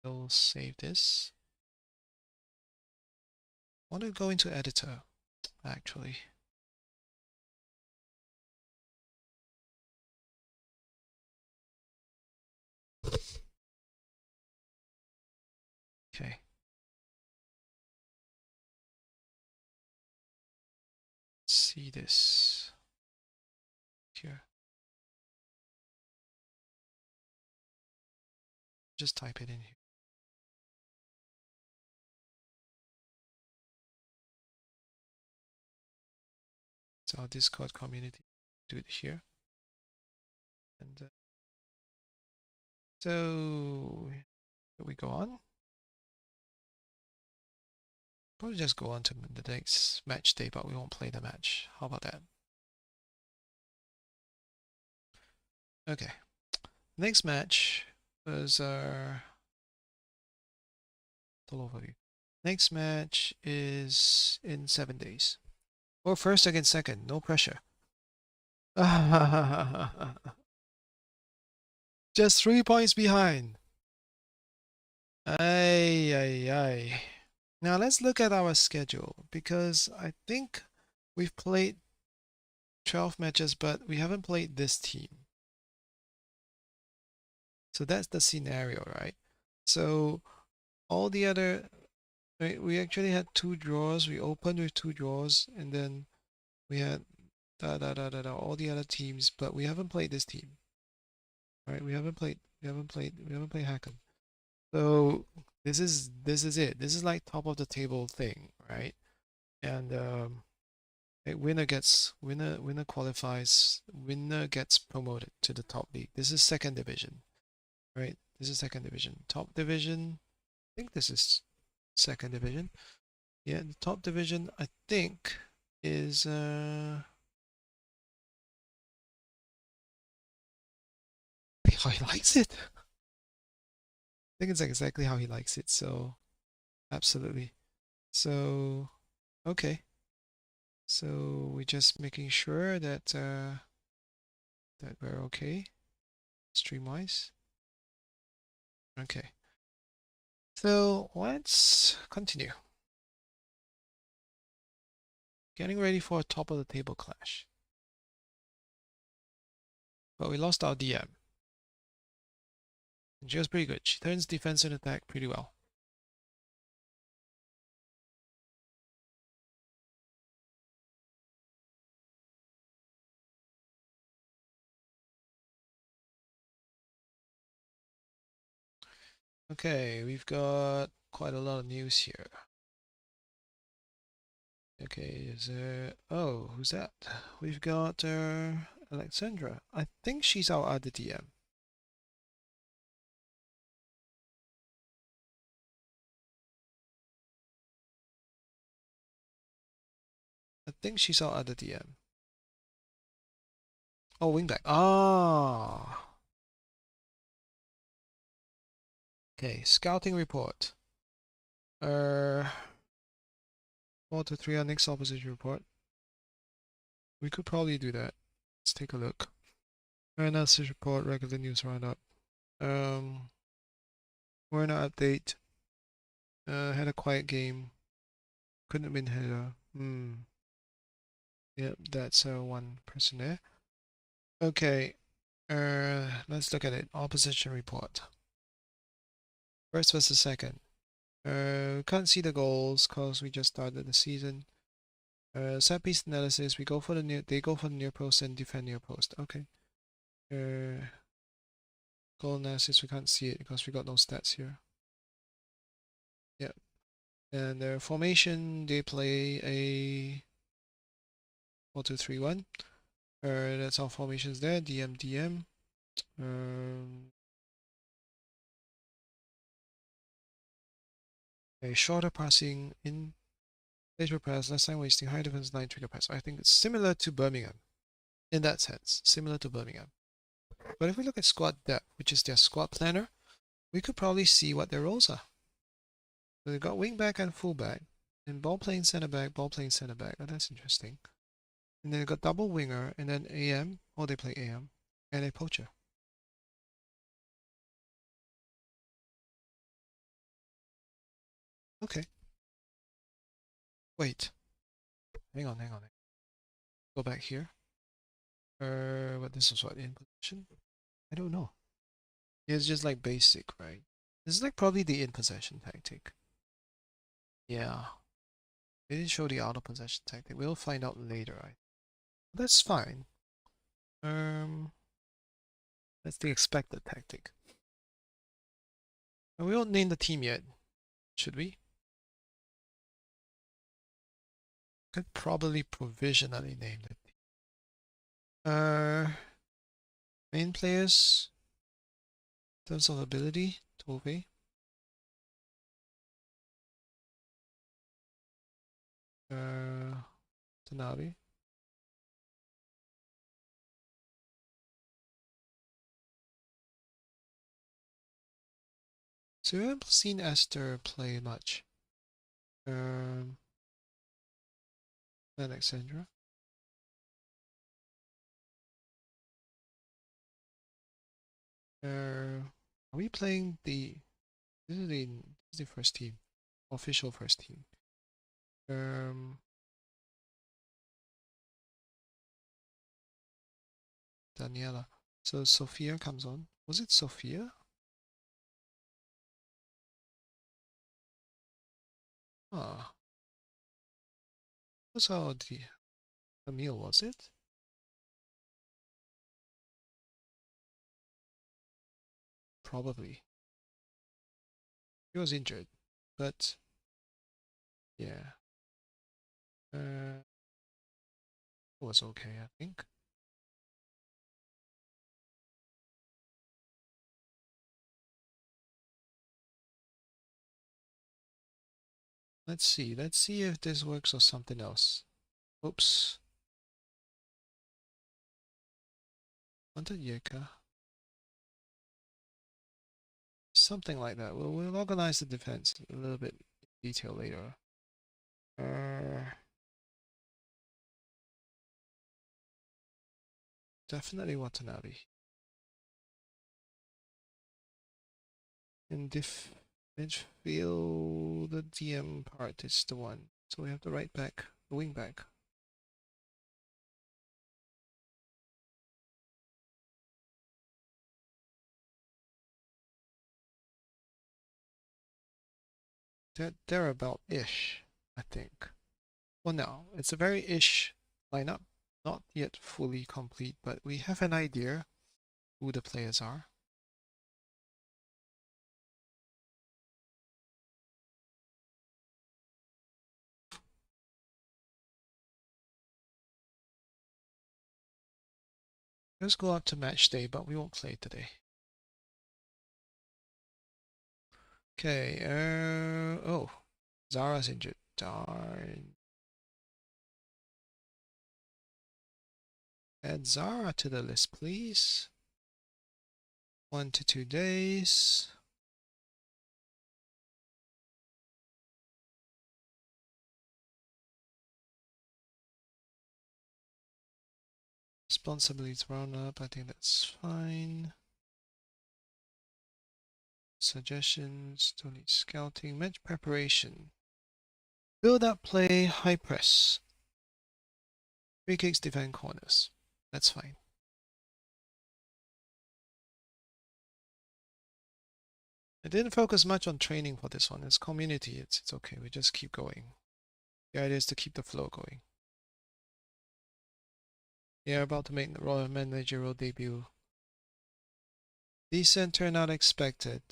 will save this. I want to go into editor, actually. Okay. See this here. Just type it in here. It's our Discord community. Do it here. And so we go on. Probably just go on to the next match day, but we won't play the match. How about that? Okay. Next match was our full overview. Next match is in 7 days. Or first against second, no pressure. Just 3 points behind. Ay, ay, ay. Now let's look at our schedule, because I think we've played 12 matches, but we haven't played this team. So that's the scenario, right? So all the other, right, we actually had 2 draws. We opened with 2 draws, and then we had all the other teams, but we haven't played this team. Right? We haven't played Hacken. So this is it. This is like top of the table thing, right? And winner qualifies, winner gets promoted to the top league. This is second division, right? This is second division. Top division, I think this is second division. Yeah, the top division I think is how he likes it. I think it's exactly how he likes it, so absolutely. So okay. So we're just making sure that that we're okay stream-wise. Okay. So let's continue. Getting ready for a top of the table clash. But we lost our DM. And she was pretty good. She turns defense and attack pretty well. Okay, we've got quite a lot of news here. Okay, is there... Oh, who's that? We've got Alexandra. I think she's our other DM. I think she's our other DM. Oh, wingback. Ah. Okay, scouting report. 4 to 3 on next opposition report. We could probably do that. Let's take a look. Analysis report, regular news roundup. Warner update. Had a quiet game. Couldn't win header. Yep, that's one person there. Okay. Let's look at it. Opposition report. First versus second. Can't see the goals because we just started the season. Set piece analysis. We go for the near. They go for the near post and defend near post. Okay. Goal analysis. We can't see it because we got no stats here. Yep. And their formation. They play a 4-2-3-1. That's our formations there. DM. A shorter passing in later pass, less time wasting, high defense line trigger pass. I think it's similar to Birmingham in that sense. Similar to Birmingham. But if we look at squad depth, which is their squad planner, we could probably see what their roles are. So they've got wingback and fullback, and ball playing center back, ball playing center back. Oh, that's interesting. And then they've got double winger, and then AM. Oh, they play AM, and a poacher. Okay. Wait. Hang on. Go back here. But this is what, in possession? I don't know. It's just like basic, right? This is like probably the in possession tactic. Yeah. They didn't show the out of possession tactic. We'll find out later. That's fine. That's the expected tactic. And we won't name the team yet, should we? Could probably provisionally name it. Main players, in terms of ability, Tove. Tanabe. So we haven't seen Esther play much. Alexandra. Are we playing the? This is the first team, official first team. Daniela. So Sophia comes on. Was it Sophia? Ah, that's how the meal was it? Probably. He was injured, but yeah, it was okay, I think. Let's see. Let's see if this works or something else. Oops. Wanted Yeka. Something like that. We'll organize the defense a little bit in detail later. Definitely Watanabe. In midfield, the DM part is the one. So we have the right back, the wing back. They're about-ish, I think. Well, no, it's a very ish lineup. Not yet fully complete, but we have an idea who the players are. Let's go out to match day, but we won't play today. Okay, oh, Zara's injured. Darn. Add Zara to the list, please. 1 to 2 days. Responsibilities round up, I think that's fine. Suggestions, don't need scouting, match preparation. Build up play, high press. Free kicks, defend corners. That's fine. I didn't focus much on training for this one. It's community, it's okay, we just keep going. The idea is to keep the flow going. Yeah, about to make the Royal managerial debut. Decent turnout expected.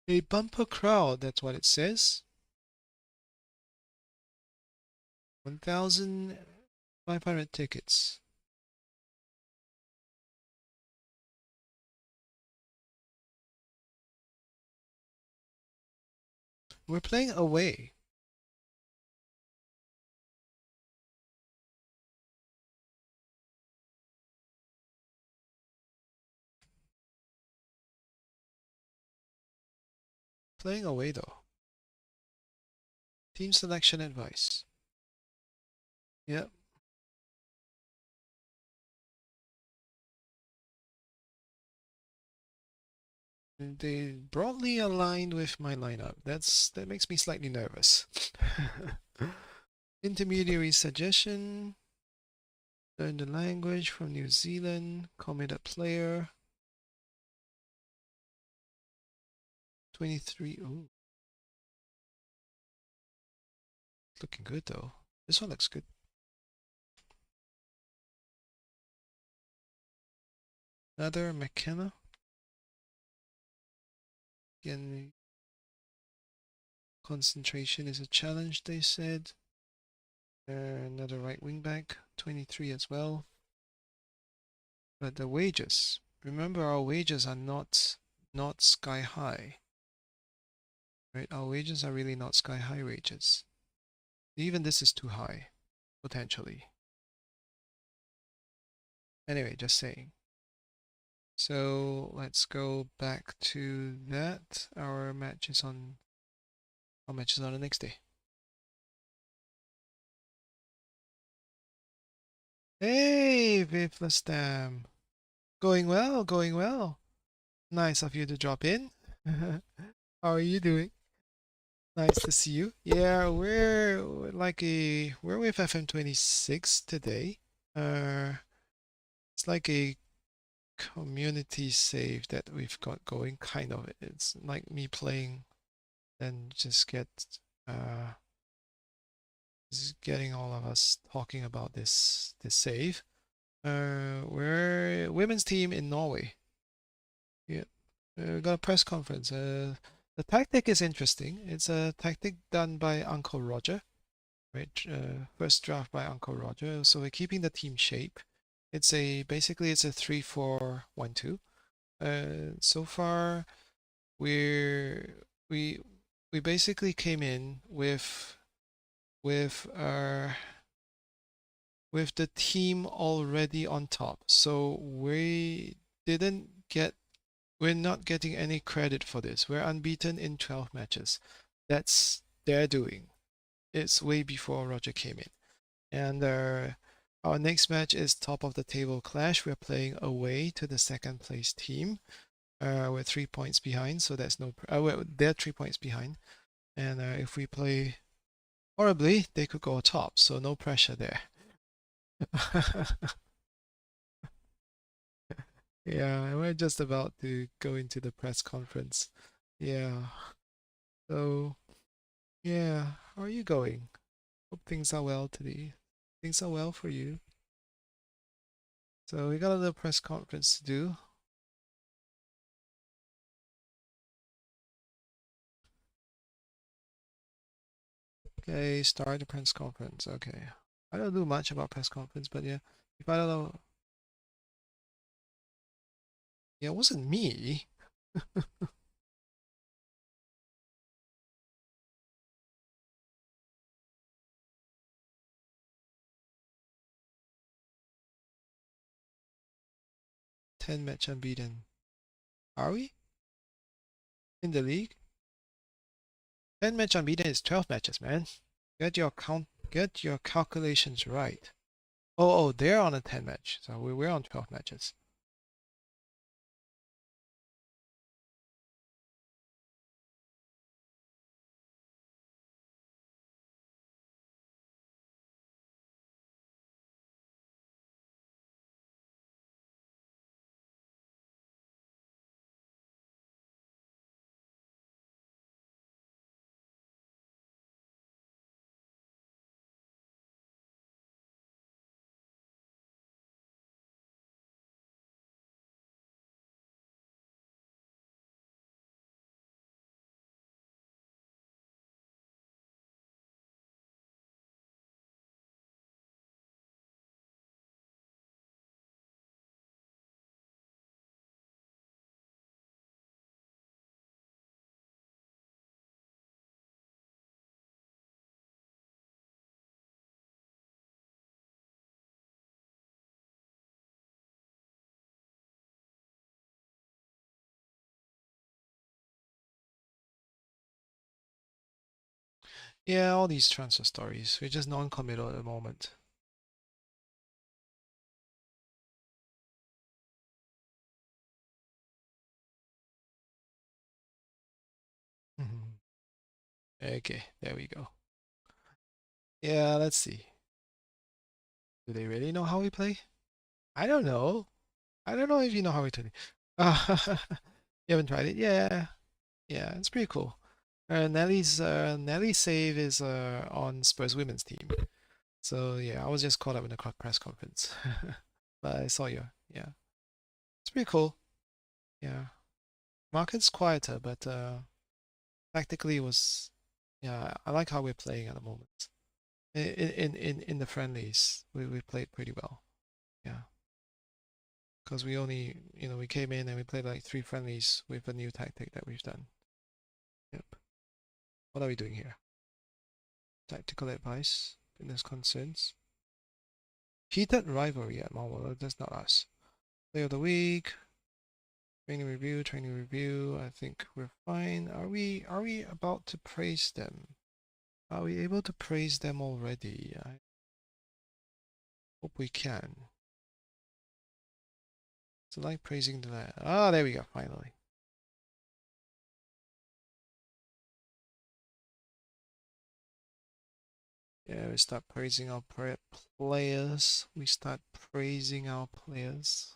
A bumper crowd, that's what it says. 1,500 tickets. We're playing away. Playing away though. Team selection advice. Yep. They broadly aligned with my lineup. That makes me slightly nervous. Intermediary suggestion. Learn the language from New Zealand. Committed player. 23. Ooh. Looking good though. This one looks good. Another McKenna. Again, concentration is a challenge, they said. Another right wing back, 23 as well. But the wages, remember our wages are not sky high. Right? Our wages are really not sky high wages. Even this is too high, potentially. Anyway, just saying. So let's go back to that. Our match is on the next day. Hey, Viflastam. Going well, going well. Nice of you to drop in. How are you doing? Nice to see you. Yeah, we're with FM26 today. It's like a community save that we've got going, kind of. It's like me playing and just getting all of us talking about this save. We're women's team in Norway. Yeah, we got a press conference. The tactic is interesting. It's a tactic done by Uncle Roger, right? First draft by Uncle Roger. So we're keeping the team shape. Basically it's a 3-4-1-2. So far we basically came in with the team already on top. So we're not getting any credit for this. We're unbeaten in 12 matches. That's their doing. It's way before Roger came in. And our next match is top of the table clash. We're playing away to the second place team. We're 3 points behind, so that's no. They're 3 points behind, and if we play horribly, they could go top. So no pressure there. Yeah, we're just about to go into the press conference. Yeah. So, yeah, how are you going? Hope things are well today. Things are well for you. So we got a little press conference to do. Okay, start the press conference. Okay. I don't do much about press conference, but yeah, if I don't know, yeah, it wasn't me. 10 match unbeaten. Are we in the league? 10 match unbeaten is 12 matches, man. Get your calculations right. Oh, they're on a 10 match, so we're on 12 matches. Yeah, all these transfer stories. We're just non-committal at the moment. Mhm. Okay, there we go. Yeah, let's see. Do they really know how we play? I don't know. I don't know if you know how we play. You haven't tried it? Yeah. Yeah, it's pretty cool. Nelly's save is on Spurs women's team. So yeah, I was just caught up in the press conference. But I saw you. Yeah. It's pretty cool. Yeah. Market's quieter, but tactically it was, yeah, I like how we're playing at the moment. In the friendlies, we played pretty well. Yeah. Because we only, we came in and we played like 3 friendlies with a new tactic that we've done. Yep. What are we doing here? Tactical advice, fitness concerns. Heated rivalry at Marvel, that's not us. Play of the week, training review. I think we're fine. Are we about to praise them? Are we able to praise them already? I hope we can. So like praising the land. Ah, there we go, finally. Yeah, we start praising our players. We start praising our players.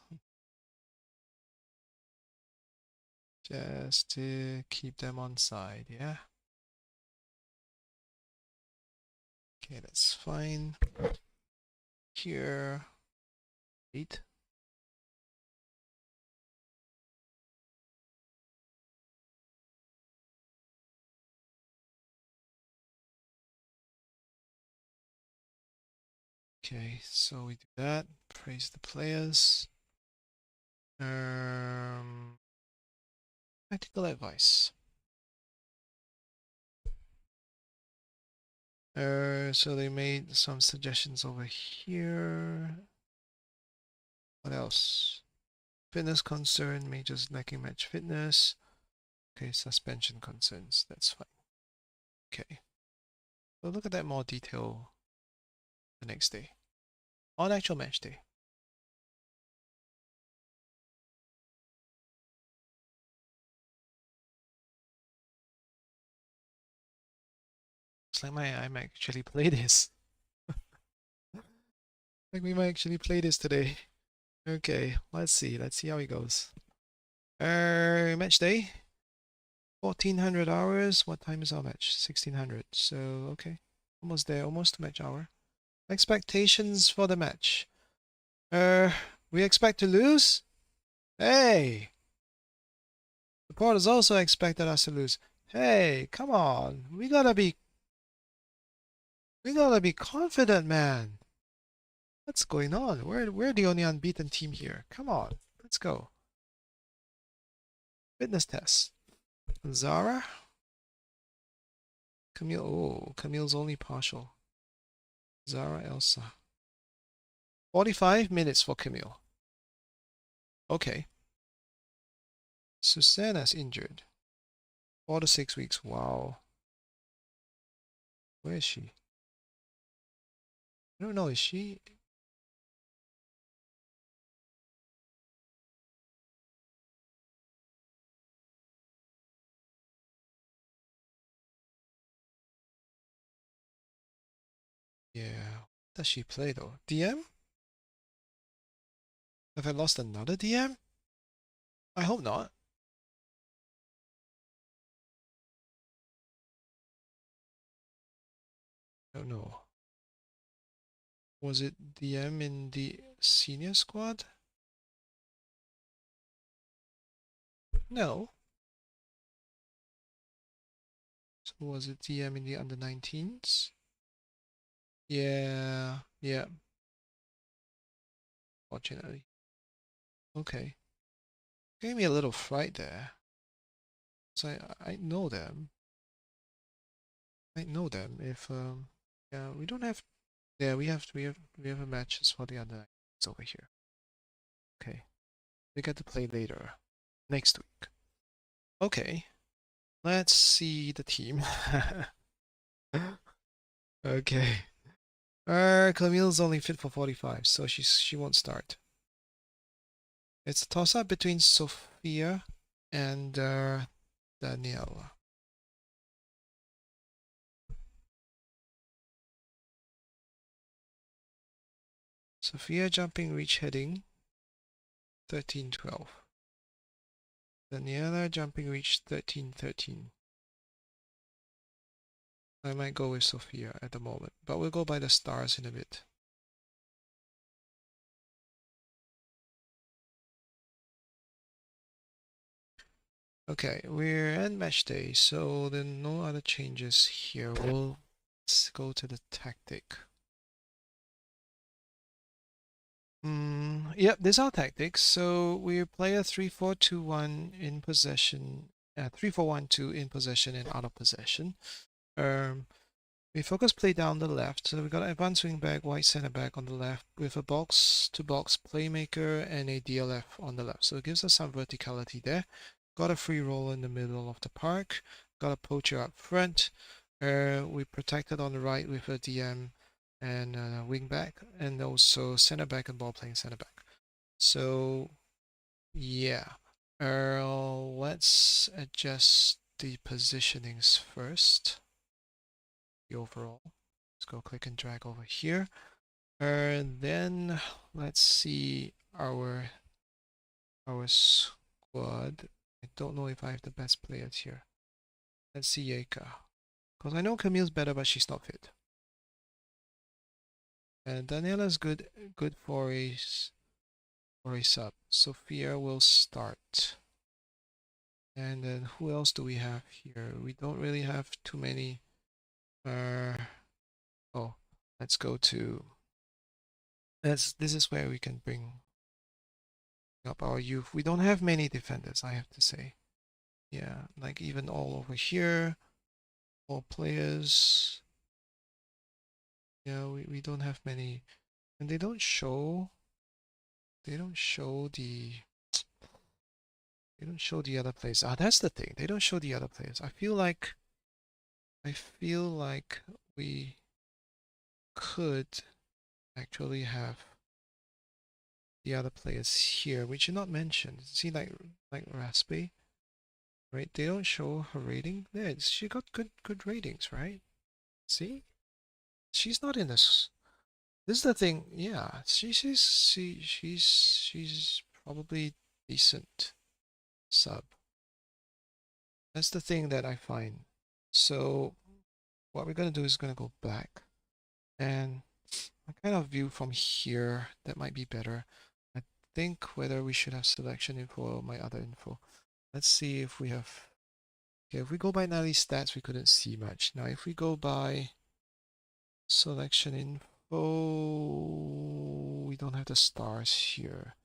Just to keep them on side, yeah? Okay, that's fine. Here. 8. Okay, so we do that. Praise the players. Tactical advice. So they made some suggestions over here. What else? Fitness concern, majors lacking match fitness. Okay, suspension concerns. That's fine. Okay. So look at that more detail the next day. On actual match day. It's like I might actually play this. Like we might actually play this today. Okay, let's see. Let's see how it goes. Match day. 1400 hours. What time is our match? 1600. So, okay. Almost there. Almost to match hour. Expectations for the match. We expect to lose? Hey! Supporters also expected us to lose. Hey, come on. We gotta be confident, man. What's going on? We're the only unbeaten team here. Come on. Let's go. Fitness test. Zara? Camille. Oh, Camille's only partial. Zara, Elsa. 45 minutes for Camille. Okay. Susanna's injured. 4 to 6 weeks. Wow. Where is she? I don't know. Is she? Yeah. Does she play though? DM? Have I lost another DM? I hope not. I don't know. Was it DM in the senior squad? No. So was it DM in the under 19s? Yeah. Yeah. Fortunately. Okay. Gave me a little fright there. So I know them. I know them. If yeah, we don't have. Yeah, we have a matches for the other nights over here. Okay, we get to play later next week. Okay, let's see the team. Okay. Camille's only fit for 45, so she won't start. It's a toss-up between Sophia and Danielle. Sophia jumping reach heading 13-12. Daniela jumping reach 13-13. I might go with Sophia at the moment, but we'll go by the stars in a bit. Okay, we're at match day, so there are no other changes here. Let's go to the tactic. Yep, these are tactics. So we play a 3-4-2-1 in possession, 3-4-1-2 in possession and out of possession. We focus play down the left, so we got an advanced wing back, wide center back on the left, with a box-to-box playmaker and a DLF on the left. So it gives us some verticality there. Got a free roll in the middle of the park. Got a poacher up front. We protected on the right with a DM and a wing back, and also center back and ball playing center back. So yeah, let's adjust the positionings first. The overall. Let's go click and drag over here. And then let's see our squad. I don't know if I have the best players here. Let's see Yeka. Because I know Camille's better, but she's not fit. And Daniela's good for a sub. Sophia will start. And then who else do we have here? We don't really have too many. Oh, let's go to. This is where we can bring up our youth. We don't have many defenders, I have to say. Yeah, like even all over here, all players. Yeah, we don't have many, and they don't show the other players. Ah, that's the thing. They don't show the other players. I feel like we could actually have the other players here, which are not mentioned. See, like Raspe, right? They don't show her rating. There, she got good ratings, right? See, she's not in this. This is the thing. Yeah, she's probably decent sub. That's the thing that I find. So what we're gonna do is gonna go back and I kind of view from here. That might be better. I think whether we should have selection info or my other info. Let's see if we have. Okay, if we go by Nelly's stats, we couldn't see much. Now, if we go by selection info, we don't have the stars here.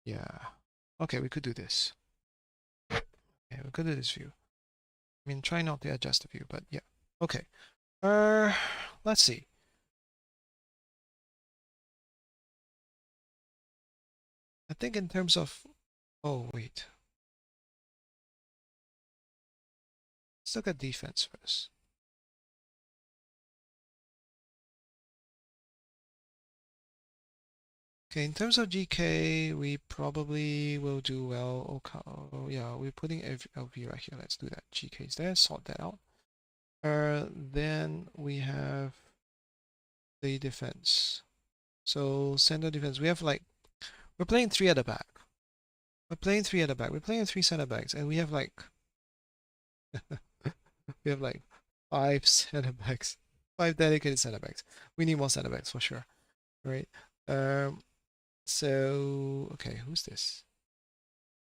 Yeah. Okay, we could do this. Yeah, we could do this view. I mean, try not to adjust the view, but yeah. Okay. Let's see. I think in terms of, oh wait. Let's look at defense first. Okay, in terms of GK, we probably will do well. Okay, oh, yeah, we're putting LV right here. Let's do that. GK is there, sort that out. Then we have the defense. So center defense, we have like, we're playing three at the back. We're playing three at the back. We're playing three center backs, and we have like, we have like 5 center backs, 5 dedicated center backs. We need more center backs for sure, right? So okay, who's this?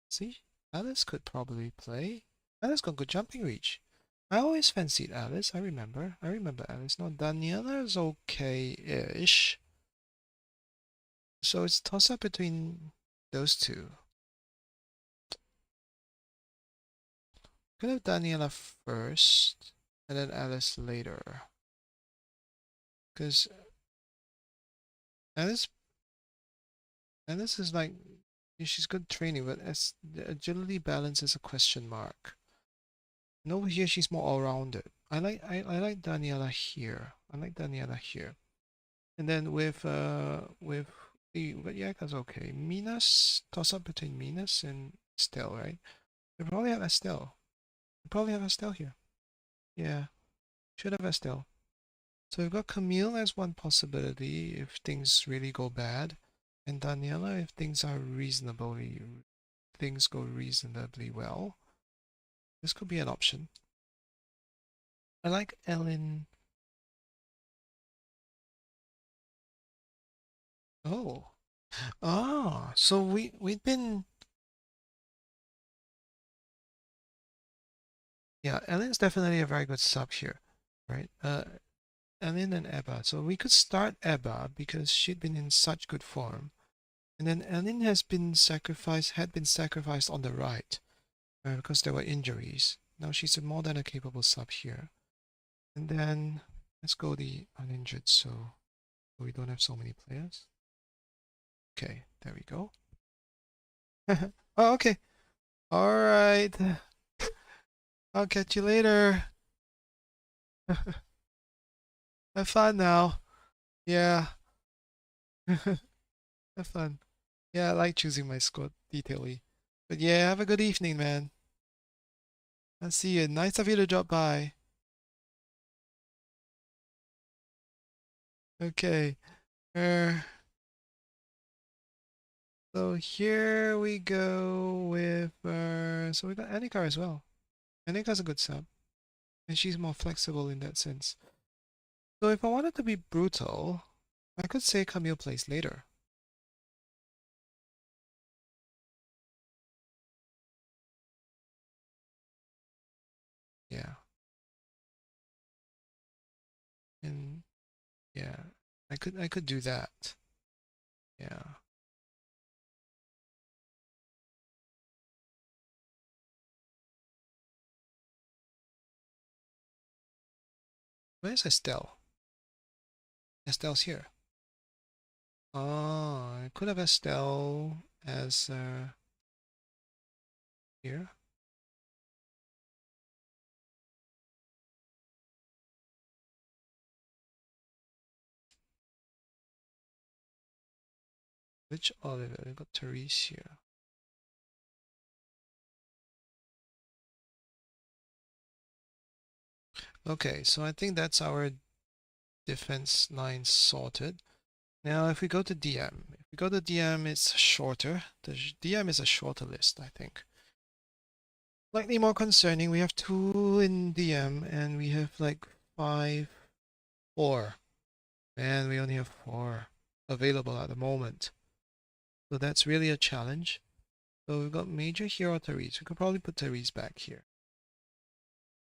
See, Alice could probably play. Alice got good jumping reach. I always fancied Alice. I remember Alice. Now Daniela's okay-ish. So it's toss up between those two. Could have Daniela first and then Alice later. Because Alice is like, she's good training, but as the agility balance is a question mark. And over here she's more all-rounded. I like Daniela here. I like Daniela here. And then with but Yaka's okay. Minas, toss up between Minas and Estelle, right? We probably have Estelle. We probably have Estelle here. Yeah, should have Estelle. So we've got Camille as one possibility if things really go bad, and Daniela if things go reasonably well. This could be an option. I like Ellen. Oh, Ah, so we've been, yeah, Ellen's definitely a very good sub here, right? Ellen and Ebba. So we could start Ebba because she'd been in such good form. And then Ellen had been sacrificed on the right because there were injuries. Now she's a more than a capable sub here. And then let's go the uninjured so we don't have so many players. Okay, there we go. Oh, okay. All right. I'll catch you later. Have fun now. Yeah. Have fun. Yeah, I like choosing my squad detailedly. But yeah, have a good evening, man. I'll see you. Nice of you to drop by. Okay. Uh, so here we go with so we got Anika as well. Anika's a good sub, and she's more flexible in that sense. So if I wanted to be brutal, I could say Camille plays later. Yeah. And yeah, I could do that. Yeah. Where's Estelle? Estelle's here. Oh, I could have Estelle as here. Which Oliver? We got Therese here. Okay, so I think that's our defense line sorted. Now, if we go to DM, it's shorter. The DM is a shorter list, I think. Slightly more concerning, we have 2 in DM and we have like 4. Man, we only have 4 available at the moment. So that's really a challenge. So we've got Major here or Therese. We could probably put Therese back here.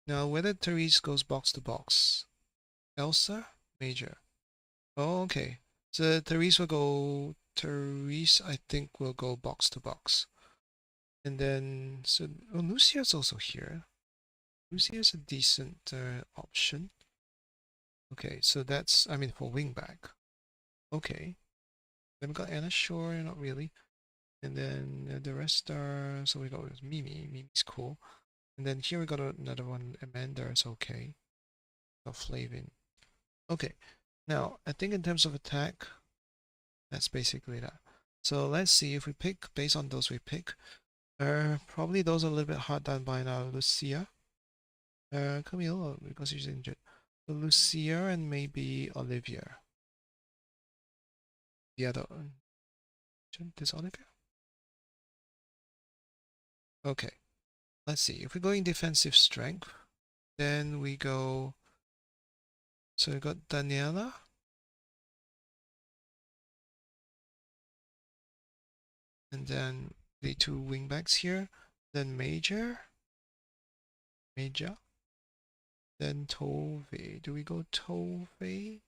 Now, whether Therese goes box to box. Elsa? Major. Oh, okay. So Therese, I think, will go box to box. And then, so, oh, Lucia's also here. Lucia's a decent option. Okay, so that's, I mean, for wingback. Okay. Then we got Anna Shore, not really. And then the rest are, so we got Mimi. Mimi's cool. And then here we got another one. Amanda is okay. Got Flavin. Okay. Now, I think in terms of attack, that's basically that. So let's see if we pick based on those we pick. Probably those are a little bit hard done by now. Lucia. Camille, because she's injured. So Lucia and maybe Olivia. The other one. This Olivia? Okay. Let's see. If we're going defensive strength, then we go. So we got Daniela. And then the 2 wingbacks here. Then Major. Major. Then Tove. Do we go Tove?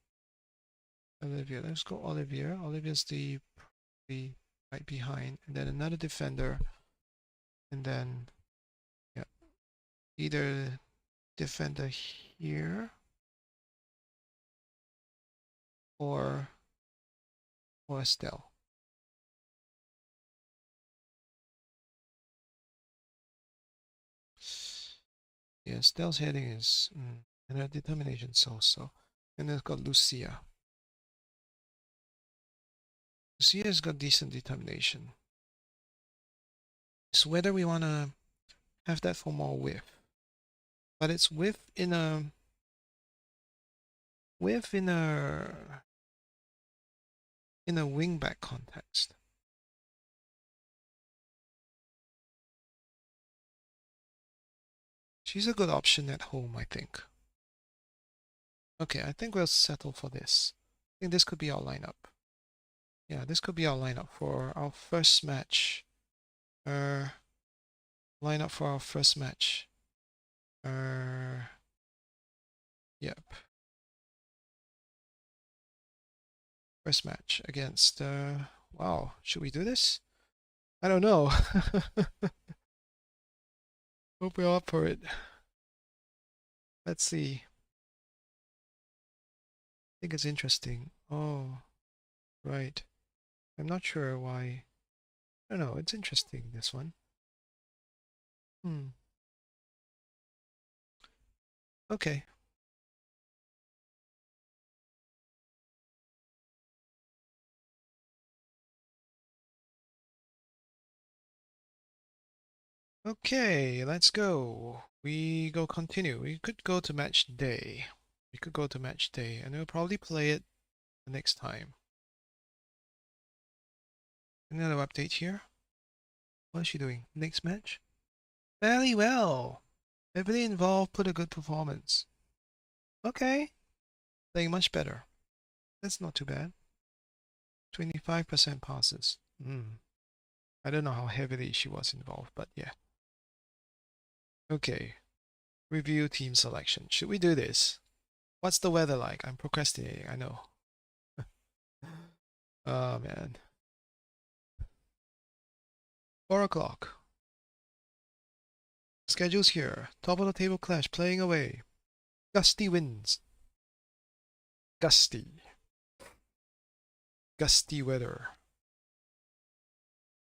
Olivia. Let's go Olivia. Olivia's the right behind. And then another defender. And then, yeah, either defender here or Estelle. Yeah, Estelle's heading is and her determination so. And then it's got Lucia. Lucia's got decent determination. It's whether we want to have that for more width. But it's width in a wingback context. She's a good option at home, I think. Okay, I think we'll settle for this. I think this could be our lineup. Yeah, this could be our lineup for our first match. Lineup for our first match. Yep. First match against, wow, should we do this? I don't know. Hope we're up for it. Let's see. I think it's interesting. Oh, right. I'm not sure why. I don't know. It's interesting, this one. Okay. Okay, let's go. We go continue. We could go to match day. We could go to match day, and we'll probably play it the next time. Another update here. What is she doing? Next match? Fairly well. Everybody involved put a good performance. Okay. Playing much better. That's not too bad. 25% passes. I don't know how heavily she was involved, but yeah. Okay. Review team selection. Should we do this? What's the weather like? I'm procrastinating, I know. Oh man. 4 o'clock. Schedules here. Top of the table clash playing away. Gusty winds. Gusty. Gusty weather.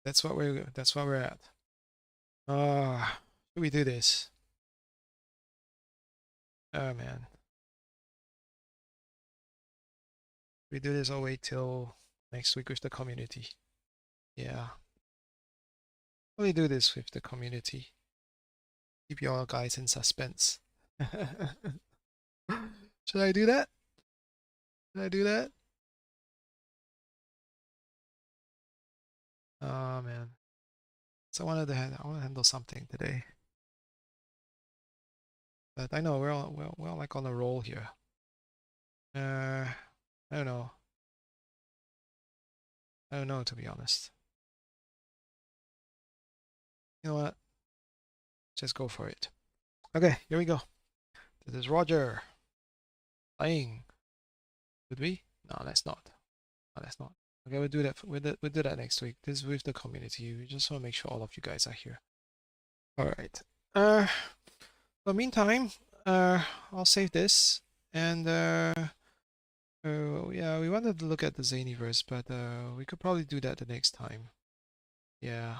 That's what we're at. Should we do this? Oh man. We do this, I'll wait till next week with the community. Yeah. We do this with the community. Keep you all guys in suspense. Should I do that? Should I do that? Oh man. So I want to handle something today. But I know we're all like on a roll here. I don't know. I don't know, to be honest. You know what? Just go for it. Okay, here we go. This is Roger playing. Would we? No, let's not. No, let's not. Okay, we'll do that. We'll do that next week. This is with the community. We just want to make sure all of you guys are here. All right. But meantime, I'll save this, and yeah, we wanted to look at the ZanyVerse, but we could probably do that the next time. Yeah.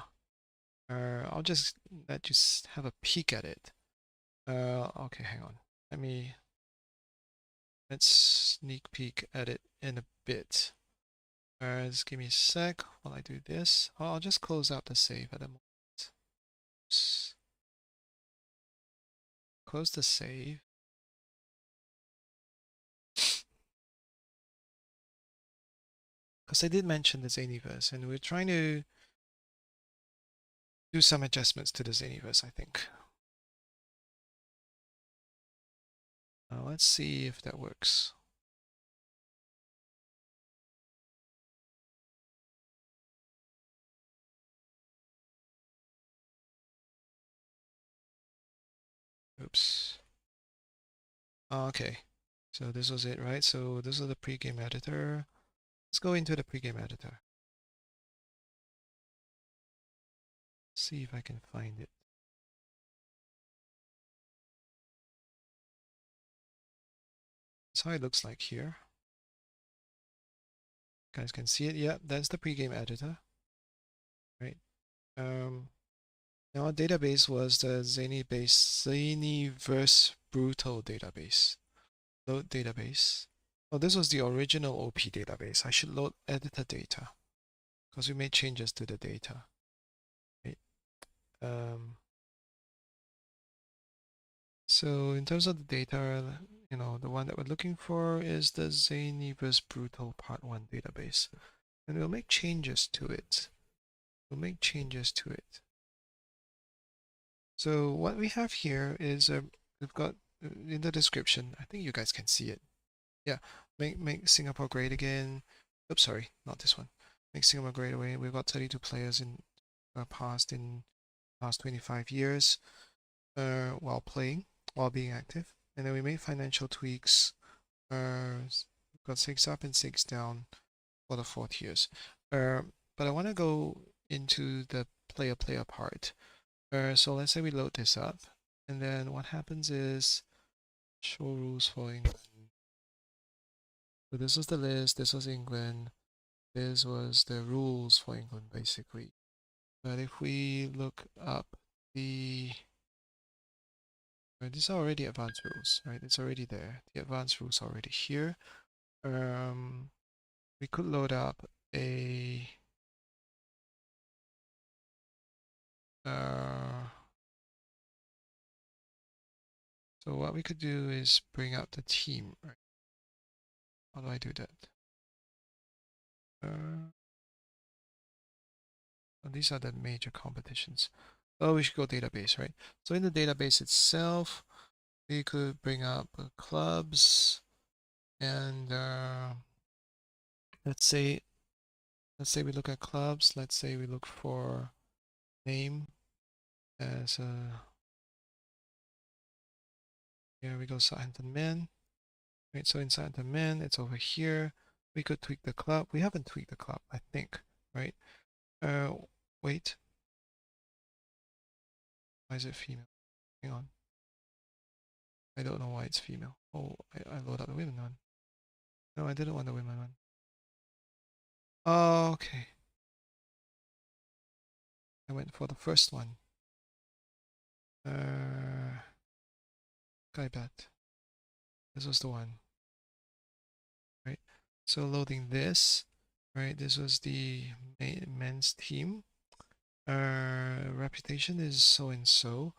I'll just let you have a peek at it. Okay, hang on. Let's sneak peek at it in a bit. Just give me a sec while I do this. I'll just close out the save at the moment. Oops. Close the save. Because I did mention the ZanyVerse, and we're trying to do some adjustments to the ZanyVerse, I think. Let's see if that works. Oops. Okay. So this was it, right? So this is the pregame editor. Let's go into the pregame editor. See if I can find it. That's how it looks like here. You guys can see it. Yeah, that's the pregame editor. Right. Now our database was the ZanyVerse Brutal database. Load database. Oh, this was the original OP database. I should load editor data because we made changes to the data. Right. So in terms of the data, you know, the one that we're looking for is the ZanyVerse Brutal Part 1 database. And we'll make changes to it. So what we have here is we've got in the description, I think you guys can see it. Yeah, make Singapore great again. Oops, sorry, not this one. mixing them a great way. We've got 32 players in past 25 years while playing, while being active. And then we made financial tweaks. We've got 6 up and 6 down for the 4 tiers. But I want to go into the player part. So let's say we load this up, and then what happens is show rules for England. So this was the list, this was England, this was the rules for England basically. But if we look up these are already advanced rules, right? It's already there. The advanced rules are already here. We could load up a so what we could do is bring up the team, right? How do I do that? These are the major competitions. Oh, we should go database, right? So in the database itself, we could bring up clubs, and let's say we look at clubs. Let's say we look for name as here we go, Southampton Men. Right, so in Southampton Men, it's over here. We could tweak the club. We haven't tweaked the club, I think, right? Wait. Why is it female? Hang on. I don't know why it's female. Oh, I load up the women one. No, I didn't want the women one. Oh, okay. I went for the first one. Guy bet. This was the one. Right. So loading this. Right. This was the men's team. Reputation is so and so.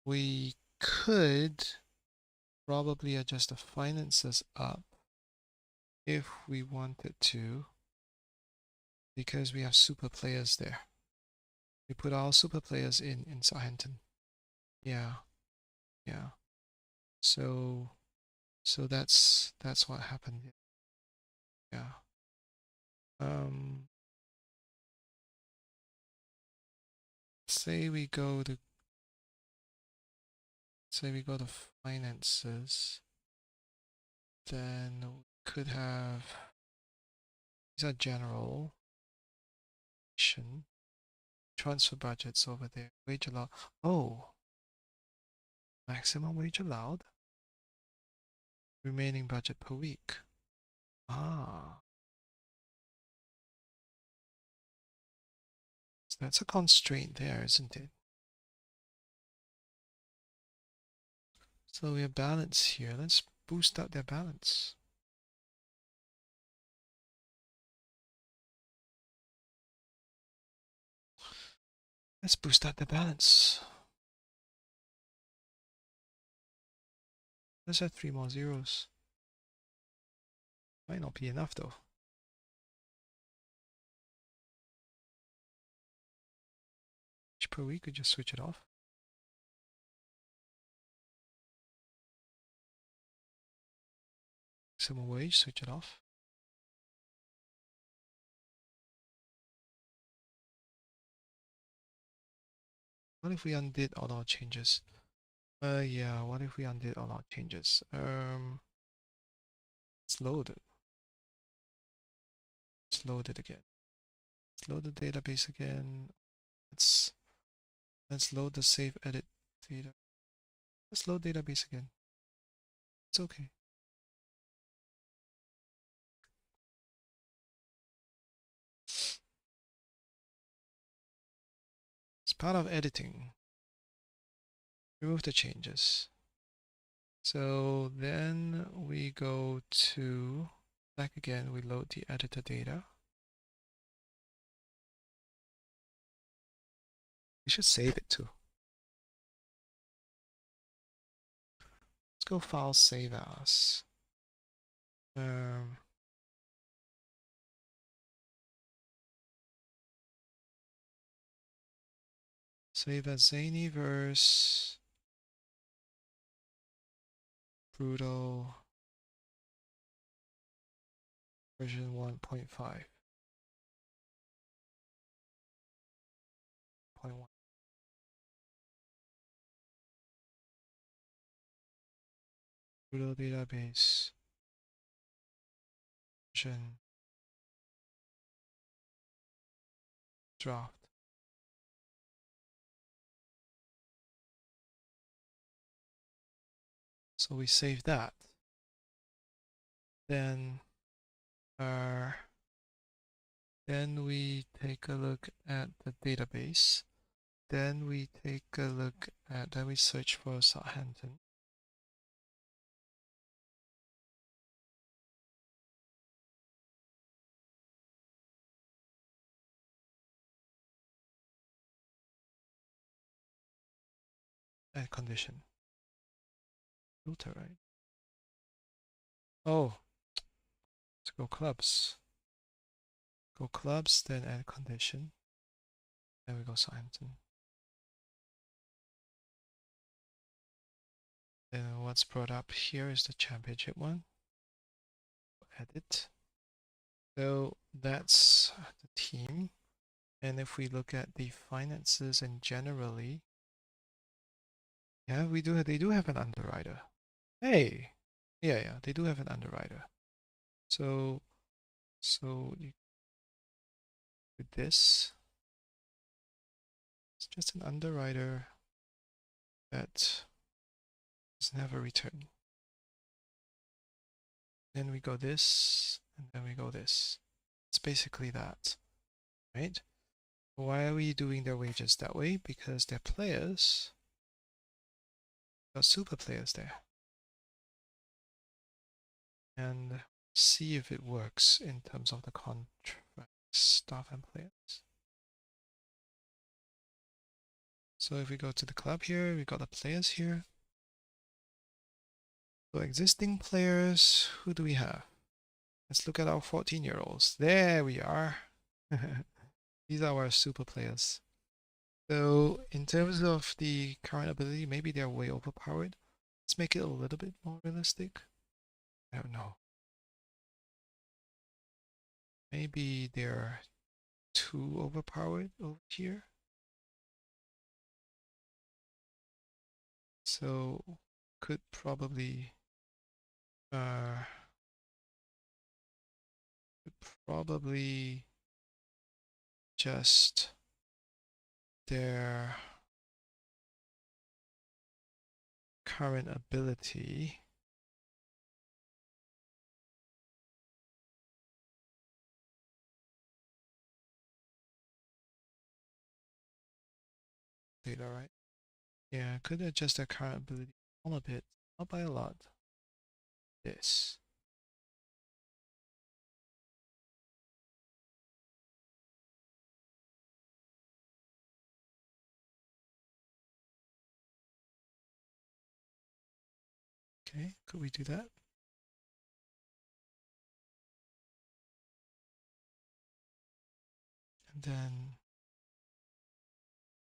We could probably adjust the finances up if we wanted to, because we have super players there. We put our super players in Southampton. Yeah, yeah. So that's what happened. Yeah. Say we go to finances, then we could have these are general transfer budgets over there. Wage allowed. Oh, maximum wage allowed. Remaining budget per week. Ah, so that's a constraint there, isn't it? So we have balance here. Let's boost up their balance. Let's boost up the balance. Let's add 3 more zeros. Might not be enough though. Each per week, we just switch it off. Maximum wage, switch it off. What if we undid all our changes? Yeah, what if we undid all our changes? Let's load it. Let's load it again. Let's load the database again. Let's load the save edit data. Let's load database again. It's okay. It's part of editing. Remove the changes. So then we go to back again, we load the editor data. We should save it too. Let's go file save as. Save as ZanyVerse. Brutal version 1.5. 1.1. Brutal database version draft. So we save that. Then we take a look at the database. Then we search for Southampton. And condition. Filter, right? Oh, let's go clubs. Go clubs, then add condition. Then we go Southampton. Then what's brought up here is the championship one. Edit. So that's the team. And if we look at the finances and generally, yeah, they do have an underwriter. Hey, yeah, they do have an underwriter. So you, with this, it's just an underwriter that is never returned. Then we go this, and then we go this. It's basically that, right? Why are we doing their wages that way? Because they're players. Got super players there. And see if it works in terms of the contract staff and players. So if we go to the club here, we got the players here. So existing players, who do we have? Let's look at our 14-year-olds. There we are. These are our super players. So in terms of the current ability, maybe they're way overpowered. Let's make it a little bit more realistic. I don't know. Maybe they're too overpowered over here. So could probably just their current ability. Data, right? Yeah, could adjust their current ability a bit, not by a lot. This. Okay, could we do that? And then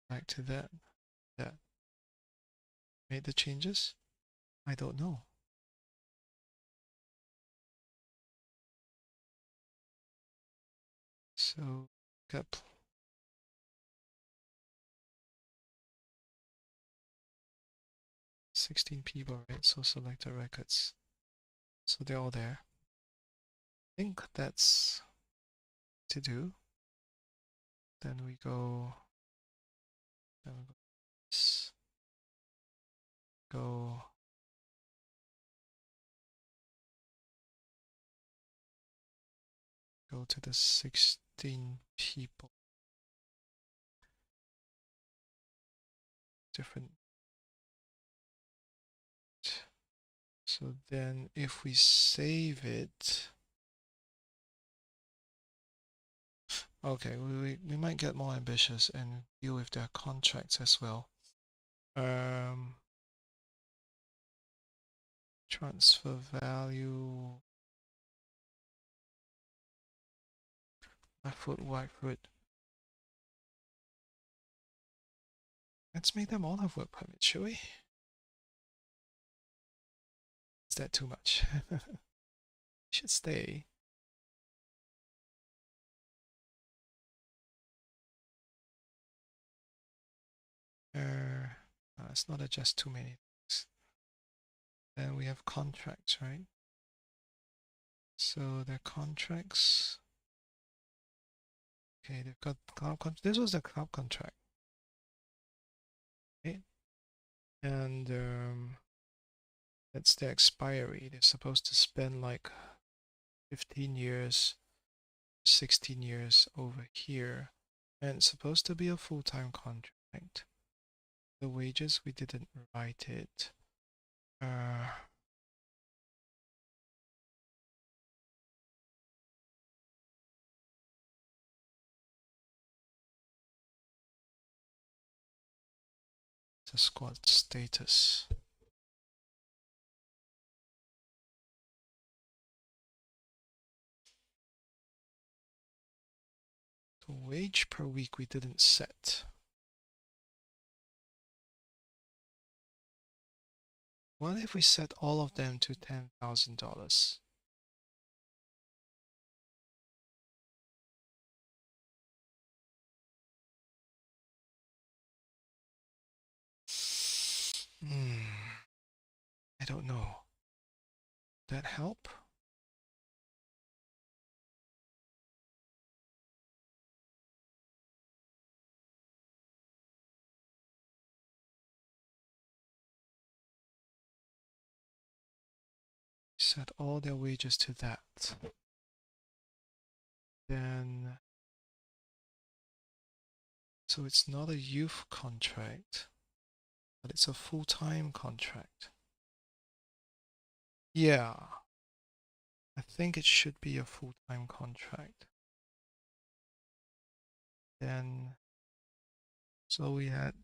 back to that. Made the changes? I don't know. So got 16 people, right? So select the records. So they're all there. I think that's to do. Then we go this. Go to the 16 people. Different. So then if we save it, okay, we might get more ambitious and deal with their contracts as well. Transfer value, left foot, right foot. Let's make them all have work permits, shall we? Is that too much? Should stay. let's not adjust too many things. Then we have contracts, right? So the contracts. Okay, they've got cloud this was the cloud contract. Okay. And that's the expiry. They're supposed to spend like 15 years, 16 years over here. And it's supposed to be a full-time contract. The wages, we didn't write it. The squad status. The wage per week we didn't set. What if we set all of them to $10,000? I don't know. That help? Set all their wages to that. Then, so it's not a youth contract, but it's a full-time contract. Yeah, I think it should be a full-time contract. Then, so we had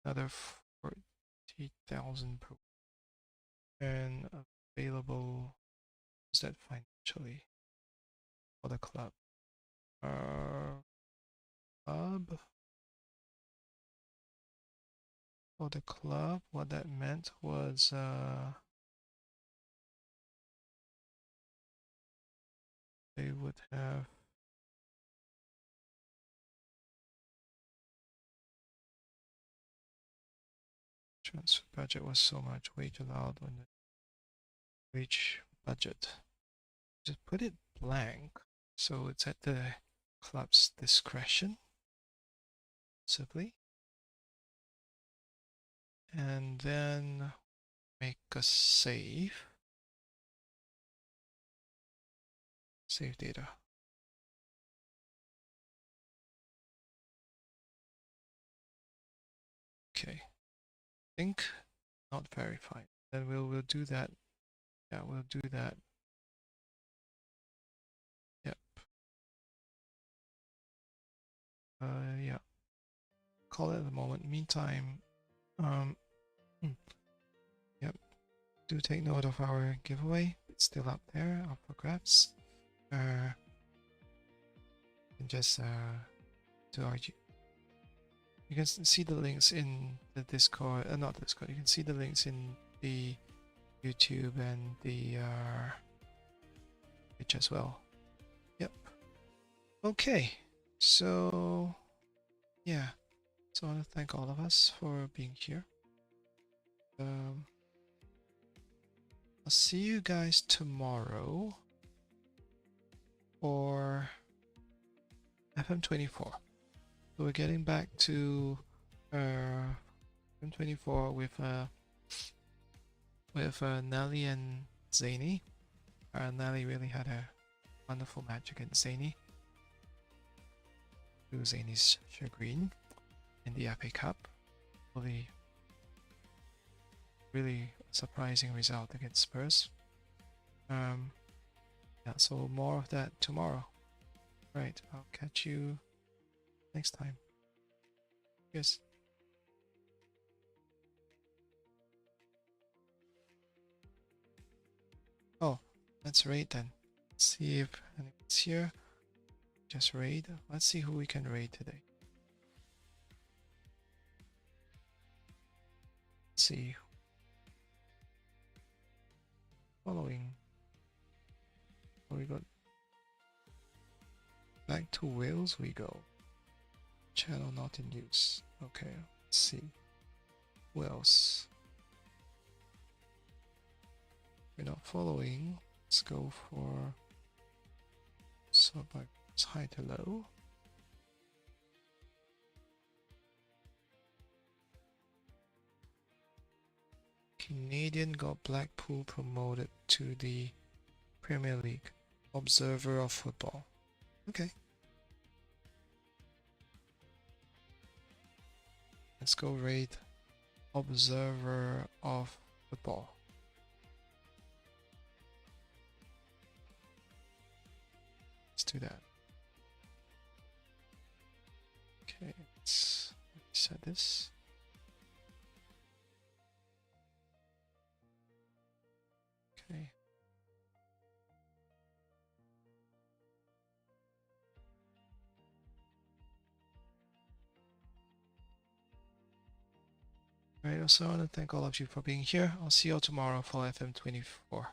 another 40,000 per week. And available, is that financially for the club? Club. For the club, what that meant was they would have transfer budget was so much, wage allowed on the wage budget. Just put it blank, so it's at the club's discretion, simply. And then make a save. Save data. Okay. Think not verified. Then we'll do that. Yeah, we'll do that. Yep. Yeah. Call it at the moment. Meantime, yep. Do take note of our giveaway. It's still up there, up for grabs. And just to argue. You can see the links in the Discord, not Discord, you can see the links in the YouTube and the Twitch as well. Yep. Okay, so yeah, so I want to thank all of us for being here. I'll see you guys tomorrow for FM24. So we're getting back to FM24 with Nelly and Zany. Nelly really had a wonderful match against Zany, to Zany's chagrin, in the FA Cup. Really surprising result against Spurs. Yeah, so more of that tomorrow. Right, I'll catch you next time. Yes. Oh, let's raid then. Let's see if anyone's here. Just raid. Let's see who we can raid today. Let's see. Following. Oh, we got back to Wales we go. Channel not in use. Okay, let's see. Who else? We're not following. Let's go for sort by high to low. Canadian got Blackpool promoted to the Premier League. Observer of football. Okay. Let's go rate Observer of football. Let's do that. Okay, let's set this. Okay. Alright, also I want to thank all of you for being here. I'll see you all tomorrow for FM24.